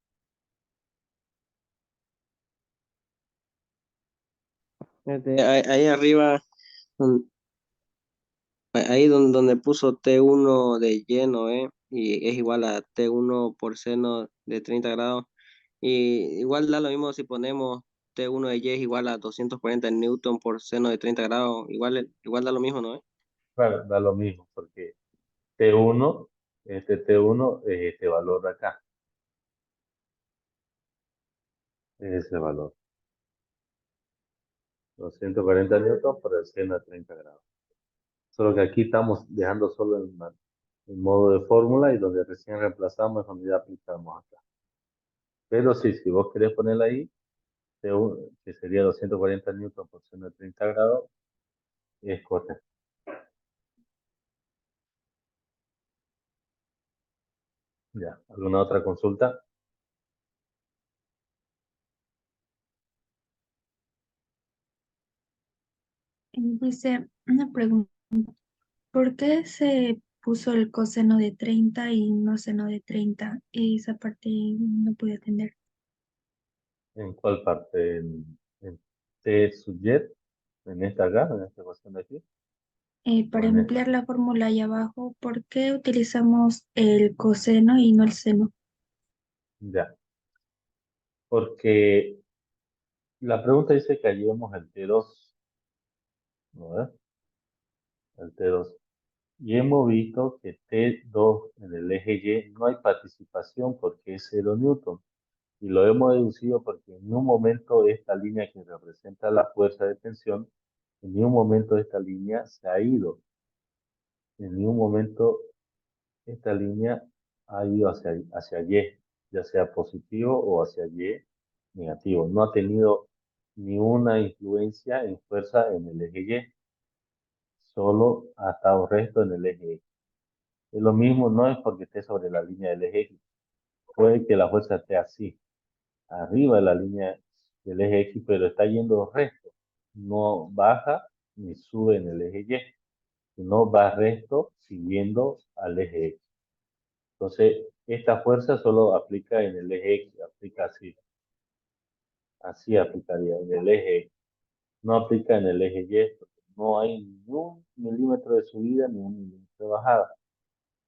S2: Ahí arriba, don- ahí donde puso T1 de lleno, y es igual a T1 por seno de 30 grados. Y igual da lo mismo si ponemos T1 de Y es igual a 240 newton por seno de 30 grados. Igual da lo mismo, ¿no?
S1: Claro, da lo mismo, porque T1, este T1 es este valor de acá, es ese valor. 240 newton por el seno de 30 grados. Solo que aquí estamos dejando solo en modo de fórmula y donde recién reemplazamos es donde ya aplicamos acá. Pero sí, si vos querés ponerla ahí, que sería 240 newton por seno de 30 grados, es correcto. Ya, ¿alguna otra consulta?
S4: Dice una pregunta, ¿por qué se puso el coseno de 30 y no seno de 30? Esa parte no pude atender.
S1: ¿En cuál parte? ¿En T subjet? ¿En esta acá? ¿En esta ecuación de aquí? ¿O
S4: Para
S1: en esta?
S4: emplear la fórmula ahí abajo, ¿por qué utilizamos el coseno y no el seno?
S1: Ya, porque la pregunta dice que hallemos el T2, ¿no? El T2. Y hemos visto que T2 en el eje Y no hay participación porque es 0 newton. Y lo hemos deducido porque en un momento esta línea que representa la fuerza de tensión, en ningún momento esta línea se ha ido. En ningún momento esta línea ha ido hacia Y, ya sea positivo o hacia Y negativo. No ha tenido ni una influencia en fuerza en el eje Y, solo ha estado recto en el eje X. Es lo mismo, no es porque esté sobre la línea del eje X. Puede que la fuerza esté así, arriba de la línea del eje X, pero está yendo recto. No baja ni sube en el eje Y, sino va recto siguiendo al eje X. Entonces, esta fuerza solo aplica en el eje X, aplica así. Así aplicaría en el eje X. No aplica en el eje Y, porque no hay ni un milímetro de subida ni un milímetro de bajada.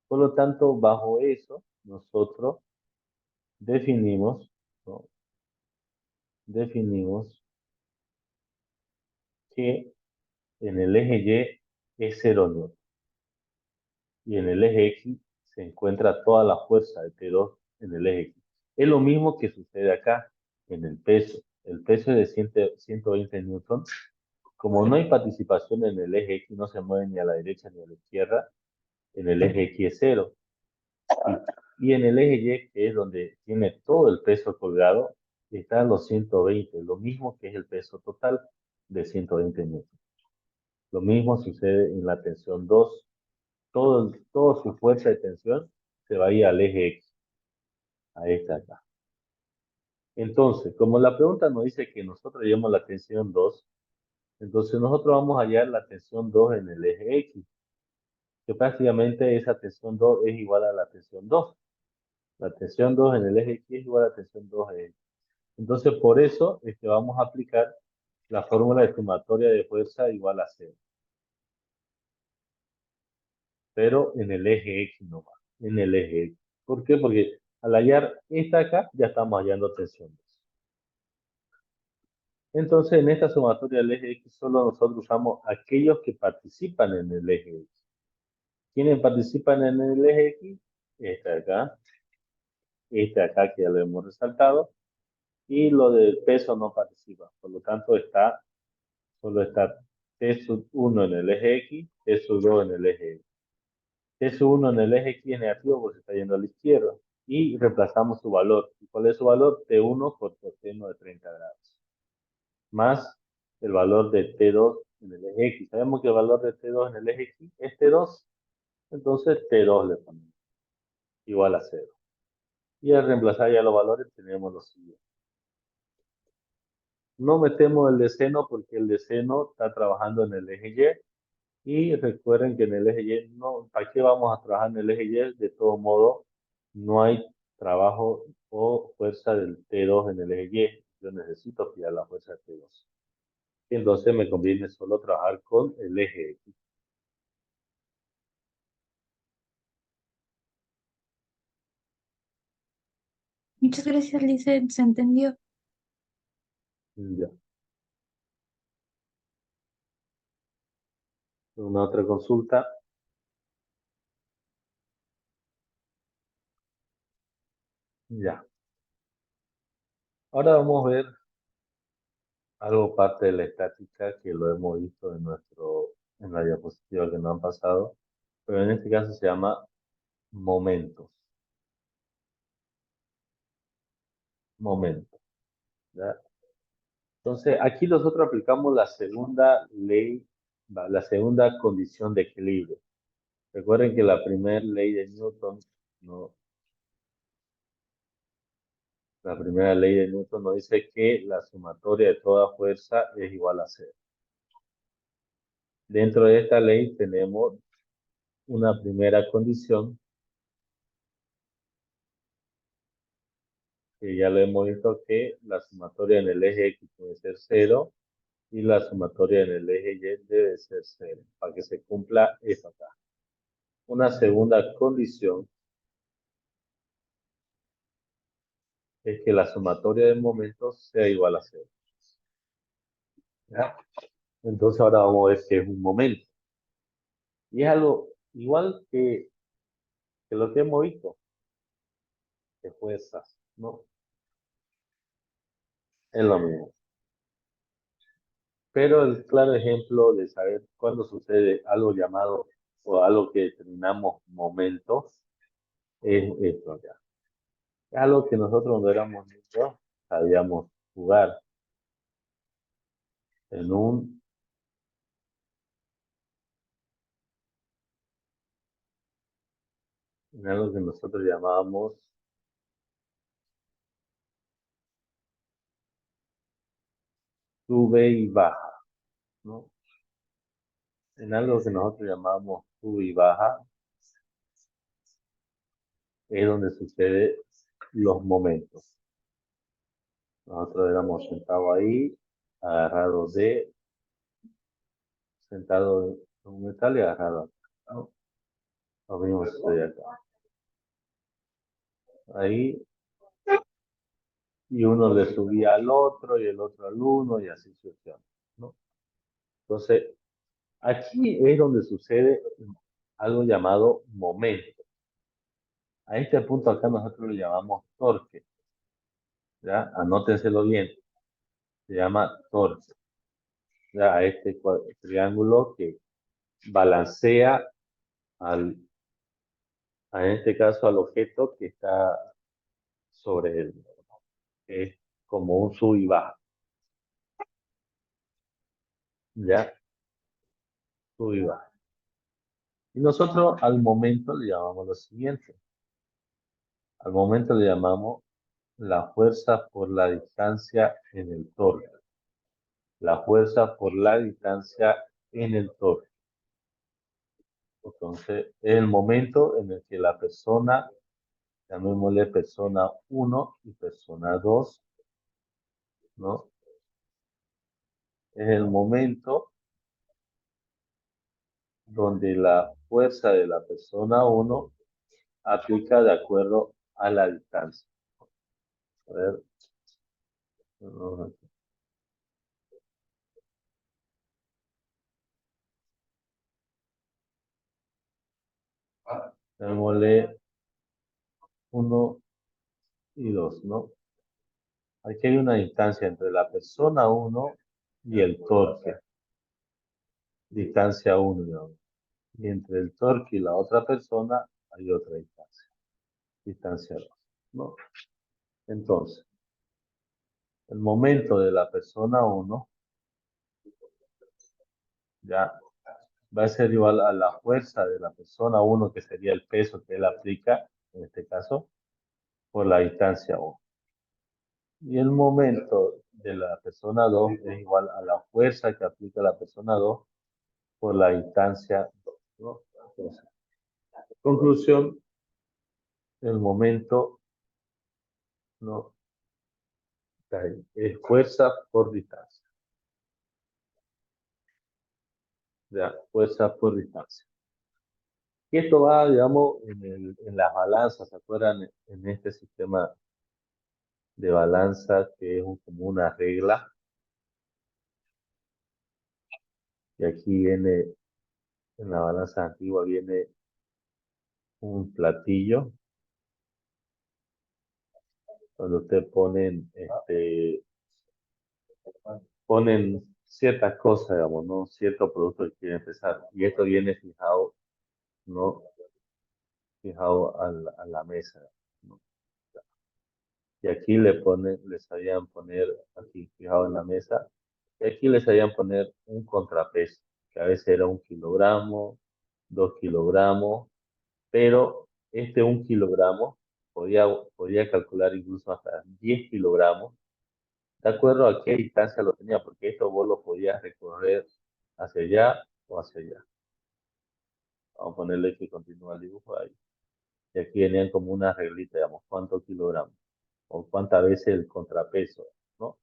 S1: Por lo tanto, bajo eso, nosotros definimos, ¿no? Definimos que en el eje Y es 0 newton y en el eje X se encuentra toda la fuerza de T2 en el eje X. Es lo mismo que sucede acá en el peso. El peso es de 120 newton. Como no hay participación en el eje X, no se mueve ni a la derecha ni a la izquierda, en el eje X es 0. Y en el eje Y, que es donde tiene todo el peso colgado, están los 120, lo mismo que es el peso total de 120 newton. Lo mismo sucede en la tensión 2. Toda su fuerza de tensión se va a ir al eje X, a esta acá. Entonces, como la pregunta nos dice que nosotros llevamos la tensión 2, entonces nosotros vamos a hallar la tensión 2 en el eje X, que prácticamente esa tensión 2 es igual a la tensión 2. La tensión 2 en el eje X es igual a la tensión 2 en X. Entonces, por eso es que vamos a aplicar la fórmula de sumatoria de fuerza igual a 0. Pero en el eje X no va, en el eje X. ¿Por qué? Porque al hallar esta acá, ya estamos hallando tensión 2. Entonces, en esta sumatoria del eje X, solo nosotros usamos aquellos que participan en el eje X. ¿Quiénes participan en el eje X? Este acá que ya lo hemos resaltado, y lo del peso no participa. Por lo tanto, solo está T sub 1 en el eje X, T sub 2 en el eje X. T sub 1 en el eje X es negativo porque está yendo a la izquierda. Y reemplazamos su valor. ¿Y cuál es su valor? T1 por coseno de 30 grados. Más el valor de T2 en el eje X. Sabemos que el valor de T2 en el eje X es T2. Entonces T2 le ponemos igual a 0. Y al reemplazar ya los valores tenemos los siguientes. No metemos el de seno porque el de seno está trabajando en el eje Y. Y recuerden que en el eje Y, no, ¿para qué vamos a trabajar en el eje Y? De todo modo, no hay trabajo o fuerza del T2 en el eje Y. Yo necesito pillar la fuerza del T2. Entonces me conviene solo trabajar con el eje X.
S4: Muchas gracias, Lizeth, se entendió.
S1: Ya. Una otra consulta. Ya. Ahora vamos a ver algo parte de la estática que lo hemos visto en la diapositiva que nos han pasado, pero en este caso se llama momentos. Momentos. ¿Ya? Entonces, aquí nosotros aplicamos la segunda ley, la segunda condición de equilibrio. Recuerden que la primera ley de Newton, no, la primera ley de Newton nos dice que la sumatoria de toda fuerza es igual a cero. Dentro de esta ley tenemos una primera condición que ya lo hemos visto que la sumatoria en el eje X puede ser cero y la sumatoria en el eje Y debe ser cero para que se cumpla esta acá. Una segunda condición es que la sumatoria de momentos sea igual a cero. ¿Ya? Entonces ahora vamos a ver qué es un momento. Y es algo igual que lo que hemos visto, de fuerzas, ¿no? Es lo mismo. Pero el claro ejemplo de saber cuándo sucede algo llamado o algo que determinamos momentos es esto acá. Es algo que nosotros cuando éramos niños sabíamos jugar en en algo que nosotros llamábamos sube y baja, ¿no? En algo que nosotros llamábamos sube y baja es donde sucede los momentos. Nosotros éramos sentados ahí, agarrados sentados en un metal y agarrados, ¿no? Lo mismo sucede acá. Ahí, y uno le subía al otro, y el otro al uno, y así sucesivamente, ¿no? Entonces, aquí es donde sucede algo llamado momento. A este punto acá nosotros lo llamamos torque, ¿ya? Anótenselo bien. Se llama torque, ¿ya? A este triángulo que balancea en este caso al objeto que está sobre él, que es como un sub y baja, ¿ya? Sub y baja. Y nosotros al momento le llamamos lo siguiente. Al momento le llamamos la fuerza por la distancia en el torque. La fuerza por la distancia en el torque. Entonces, es el momento en el que la persona, llamémosle persona 1 y persona 2, ¿no? Es el momento donde la fuerza de la persona 1 aplica de acuerdo a la distancia. A ver. Llamémosle 1 y 2, ¿no? Aquí hay una distancia entre la persona 1 y el torque. Distancia 1, digamos. Y entre el torque y la otra persona hay otra distancia. Distancia 2, ¿no? Entonces, el momento de la persona 1 ya va a ser igual a la fuerza de la persona 1, que sería el peso que él aplica, en este caso, por la distancia 1. Y el momento de la persona 2 es igual a la fuerza que aplica la persona 2 por la distancia 2, ¿no? Entonces, conclusión, el momento, ¿no? Es fuerza por distancia. Ya, fuerza por distancia. Y esto va, digamos, en las balanzas, ¿se acuerdan? En este sistema de balanza que es como una regla. Y aquí viene, en la balanza antigua viene un platillo donde ustedes ponen ciertas cosas, digamos, ¿no? Ciertos productos que quieren empezar. Y esto viene fijado, ¿no? Fijado a la mesa, ¿no? Y aquí les sabían poner, aquí fijado en la mesa, y aquí les sabían poner un contrapeso, que a veces era 1 kilogramo, 2 kilogramos, pero este 1 kilogramo podía calcular incluso hasta 10 kilogramos, de acuerdo a qué distancia lo tenía, porque esto vos lo podías recorrer hacia allá o hacia allá. Vamos a ponerle que continúa el dibujo ahí. Y aquí venían como una reglita, digamos, cuántos kilogramos o cuántas veces el contrapeso, ¿no?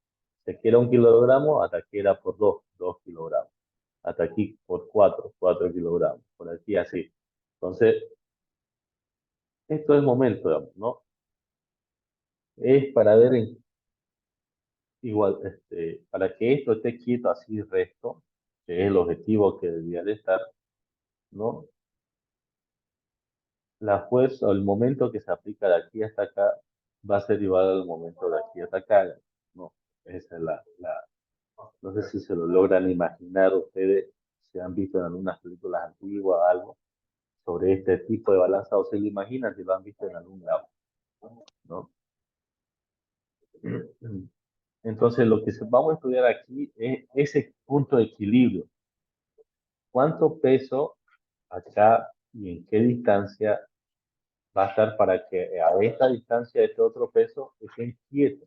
S1: Si aquí era 1 kilogramo, hasta aquí era por 2 kilogramos. Hasta aquí por 4 kilogramos. Por aquí así. Entonces, esto es momento, digamos, ¿no? Es para ver igual, para que esto esté quieto así recto, que es el objetivo que debería de estar, ¿no? La fuerza o el momento que se aplica de aquí hasta acá va a ser igual al momento de aquí hasta acá, ¿no? Esa es no sé si se lo logran imaginar ustedes, si han visto en algunas películas antiguas algo sobre este tipo de balanza, o se lo imaginan si lo han visto en algún lado, ¿no? Entonces, lo que vamos a estudiar aquí es ese punto de equilibrio. ¿Cuánto peso acá y en qué distancia va a estar para que a esta distancia este otro peso esté quieto,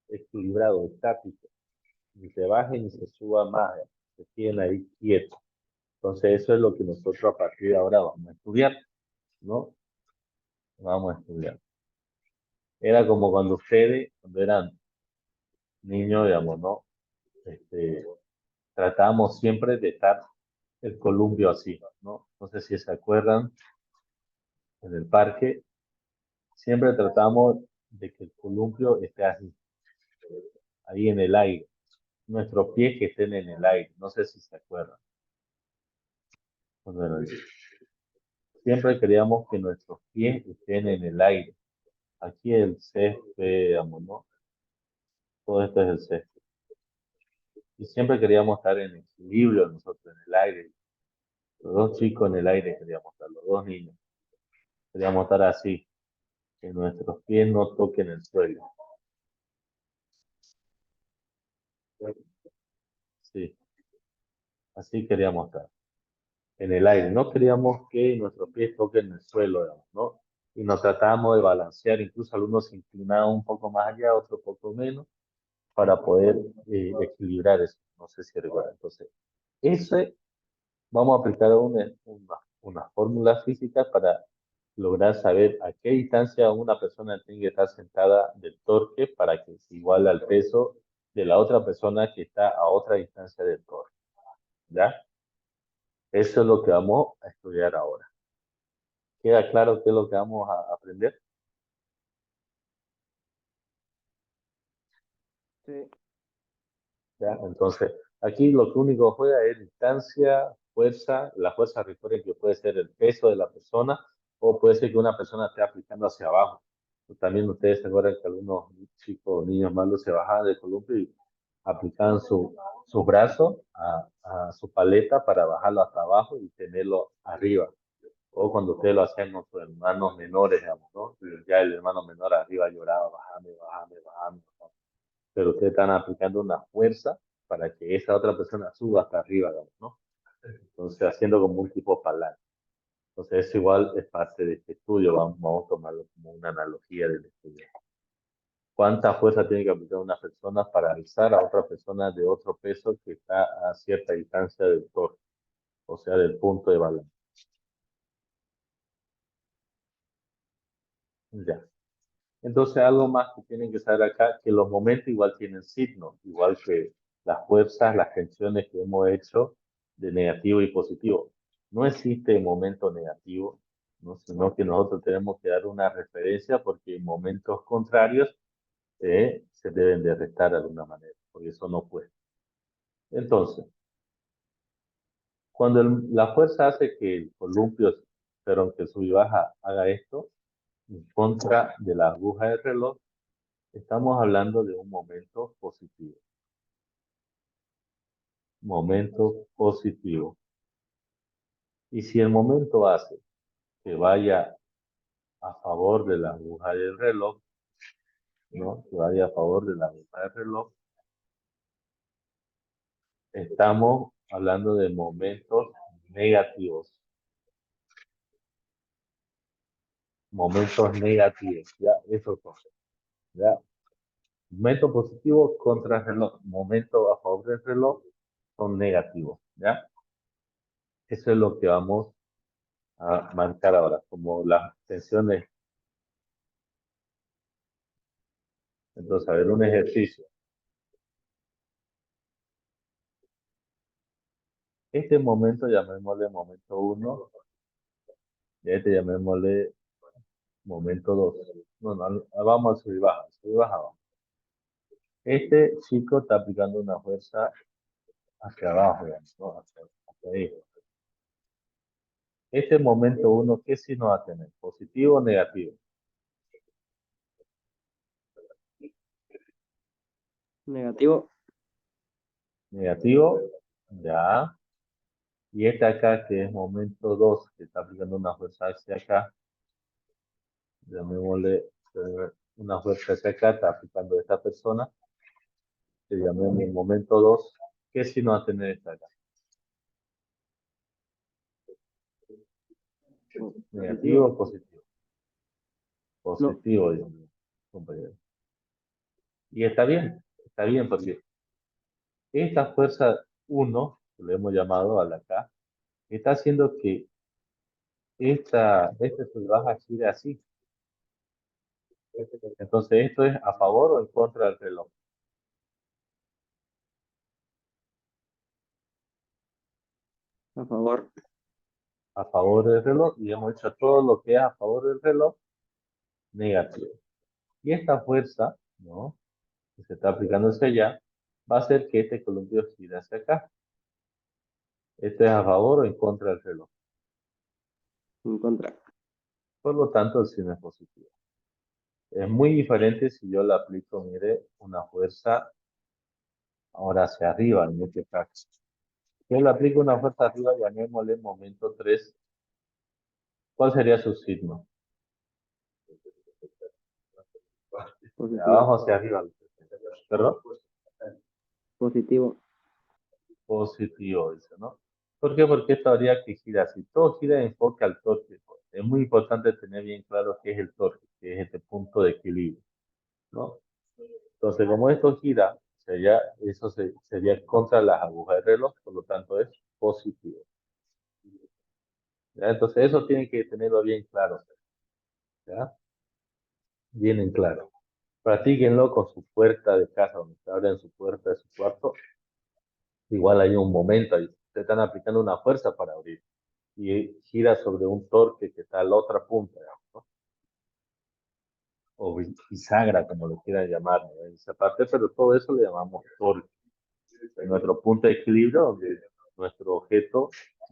S1: equilibrado, estático? Ni se baje ni se suba más, se queden ahí quietos. Entonces, eso es lo que nosotros a partir de ahora vamos a estudiar, ¿no? Vamos a estudiar. Era como cuando ustedes, cuando eran niños, digamos, ¿no? Este, tratábamos siempre de estar el columpio así, ¿no? No sé si se acuerdan, en el parque, siempre tratamos de que el columpio esté así, ahí en el aire. Nuestros pies que estén en el aire, no sé si se acuerdan. Bueno, siempre queríamos que nuestros pies estén en el aire. Aquí el césped, digamos, ¿no? Todo esto es el césped. Y siempre queríamos estar en equilibrio nosotros en el aire. Los dos chicos en el aire queríamos estar, los dos niños. Queríamos estar así, que nuestros pies no toquen el suelo. Sí, así queríamos estar, en el aire. No queríamos que nuestros pies toquen el suelo, digamos, ¿no? Y nos tratábamos de balancear, incluso algunos se inclinaban un poco más allá, otros un poco menos, para poder equilibrar eso. No sé si recuerdan. Entonces, ese vamos a aplicar una fórmula física para lograr saber a qué distancia una persona tiene que estar sentada del torque para que se iguale al peso de la otra persona que está a otra distancia del torque. ¿Ya? Eso es lo que vamos a estudiar ahora. ¿Queda claro qué es lo que vamos a aprender?
S3: Sí.
S1: ¿Ya? Entonces, aquí lo que único juega es distancia, fuerza. La fuerza, recuerden que puede ser el peso de la persona o puede ser que una persona esté aplicando hacia abajo. También ustedes se acuerdan que algunos chicos o niños malos se bajaban del columpio y aplicaban sus brazos a su paleta para bajarlo hasta abajo y tenerlo arriba. O cuando ustedes lo hacían con sus hermanos menores, digamos, ¿no? Y ya el hermano menor arriba lloraba, bajame, bajame, bajame, bajame. Pero ustedes están aplicando una fuerza para que esa otra persona suba hasta arriba, digamos, ¿no? Entonces, haciendo como un tipo palanca. Entonces, eso igual es parte de este estudio, vamos a tomarlo como una analogía del estudio. ¿Cuánta fuerza tiene que aplicar una persona para alzar a otra persona de otro peso que está a cierta distancia del torque? O sea, del punto de balance. Ya. Entonces, algo más que tienen que saber acá, que los momentos igual tienen signos, igual que las fuerzas, las tensiones que hemos hecho de negativo y positivo. No existe momento negativo, ¿no? Sino que nosotros tenemos que dar una referencia porque en momentos contrarios se deben de restar de alguna manera, porque eso no puede. Entonces, cuando la fuerza hace que el columpio, pero que sub y baja, haga esto, en contra de la aguja del reloj, estamos hablando de un momento positivo. Momento positivo. Y si el momento hace que vaya a favor de la aguja del reloj, ¿no? Que vaya a favor de la aguja del reloj, estamos hablando de momentos negativos. Momentos negativos, ¿ya? Eso son, ¿ya? Momento positivo contra el reloj, momento a favor del reloj son negativos, ¿ya? Eso es lo que vamos a marcar ahora, como las tensiones. Entonces, a ver, un ejercicio. Este momento llamémosle momento 1 y este llamémosle momento 2. No, no, vamos a subir baja, vamos. Este chico está aplicando una fuerza hacia abajo, ¿no? Hacia ahí. Este momento 1, ¿qué signo va a tener? ¿Positivo o negativo?
S2: Negativo.
S1: Negativo, ya. Y este acá, que es momento 2, que está aplicando una fuerza hacia acá, llamémosle una fuerza hacia acá, está aplicando esta persona, que llamemos momento 2, ¿qué signo va a tener esta acá? ¿Negativo o positivo? Positivo, Dios mío, compañero. Y está bien, porque esta fuerza 1, que le hemos llamado a la K, está haciendo que este sub baja gire así. Entonces, ¿esto es a favor o en contra del reloj?
S2: A favor.
S1: A favor del reloj, y hemos hecho todo lo que es a favor del reloj negativo. Y esta fuerza, ¿no? Que se está aplicando hacia allá, va a hacer que este columpio gire hacia acá. ¿Este es a favor o en contra del reloj?
S2: En contra.
S1: Por lo tanto, el signo es positivo. Es muy diferente si yo le aplico, mire, una fuerza ahora hacia arriba, en este caso. Si yo le aplico una fuerza arriba, llamémosle momento 3. ¿Cuál sería su signo? De
S3: Positivo.
S1: abajo hacia arriba. ¿Perdón?
S3: Positivo.
S1: Positivo, dice, ¿no? ¿Por qué? Porque esto habría que girar así. Todo gira en enfoque al torque. Es muy importante tener bien claro qué es el torque, que es este punto de equilibrio, ¿no? Entonces, como esto gira, sería contra las agujas del reloj, por lo tanto es positivo. ¿Ya? Entonces, eso tienen que tenerlo bien claro, ¿ya? Bien en claro. Practíquenlo con su puerta de casa, donde se abren su puerta de su cuarto. Igual hay un momento ahí, se están aplicando una fuerza para abrir y gira sobre un torque que está a la otra punta, digamos, ¿no? O bisagra, como lo quieran llamar, ¿no? En esa parte, pero todo eso le llamamos torque. En nuestro punto de equilibrio, donde nuestro objeto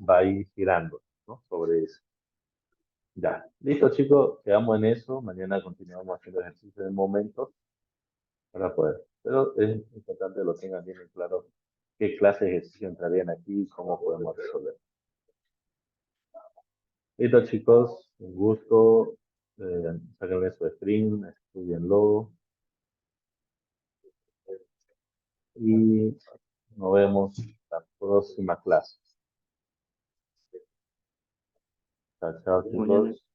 S1: va a ir girando, ¿no? Sobre eso. Ya, listo chicos, quedamos en eso. Mañana continuamos haciendo ejercicios de momentos para poder. Pero es importante que lo tengan bien en claro qué clase de ejercicio entrarían aquí y cómo podemos resolver. Listo chicos, un gusto. Sáquenle su stream, estudienlo y nos vemos en la próxima clase. Chao, chao
S2: Mañana.
S1: chicos.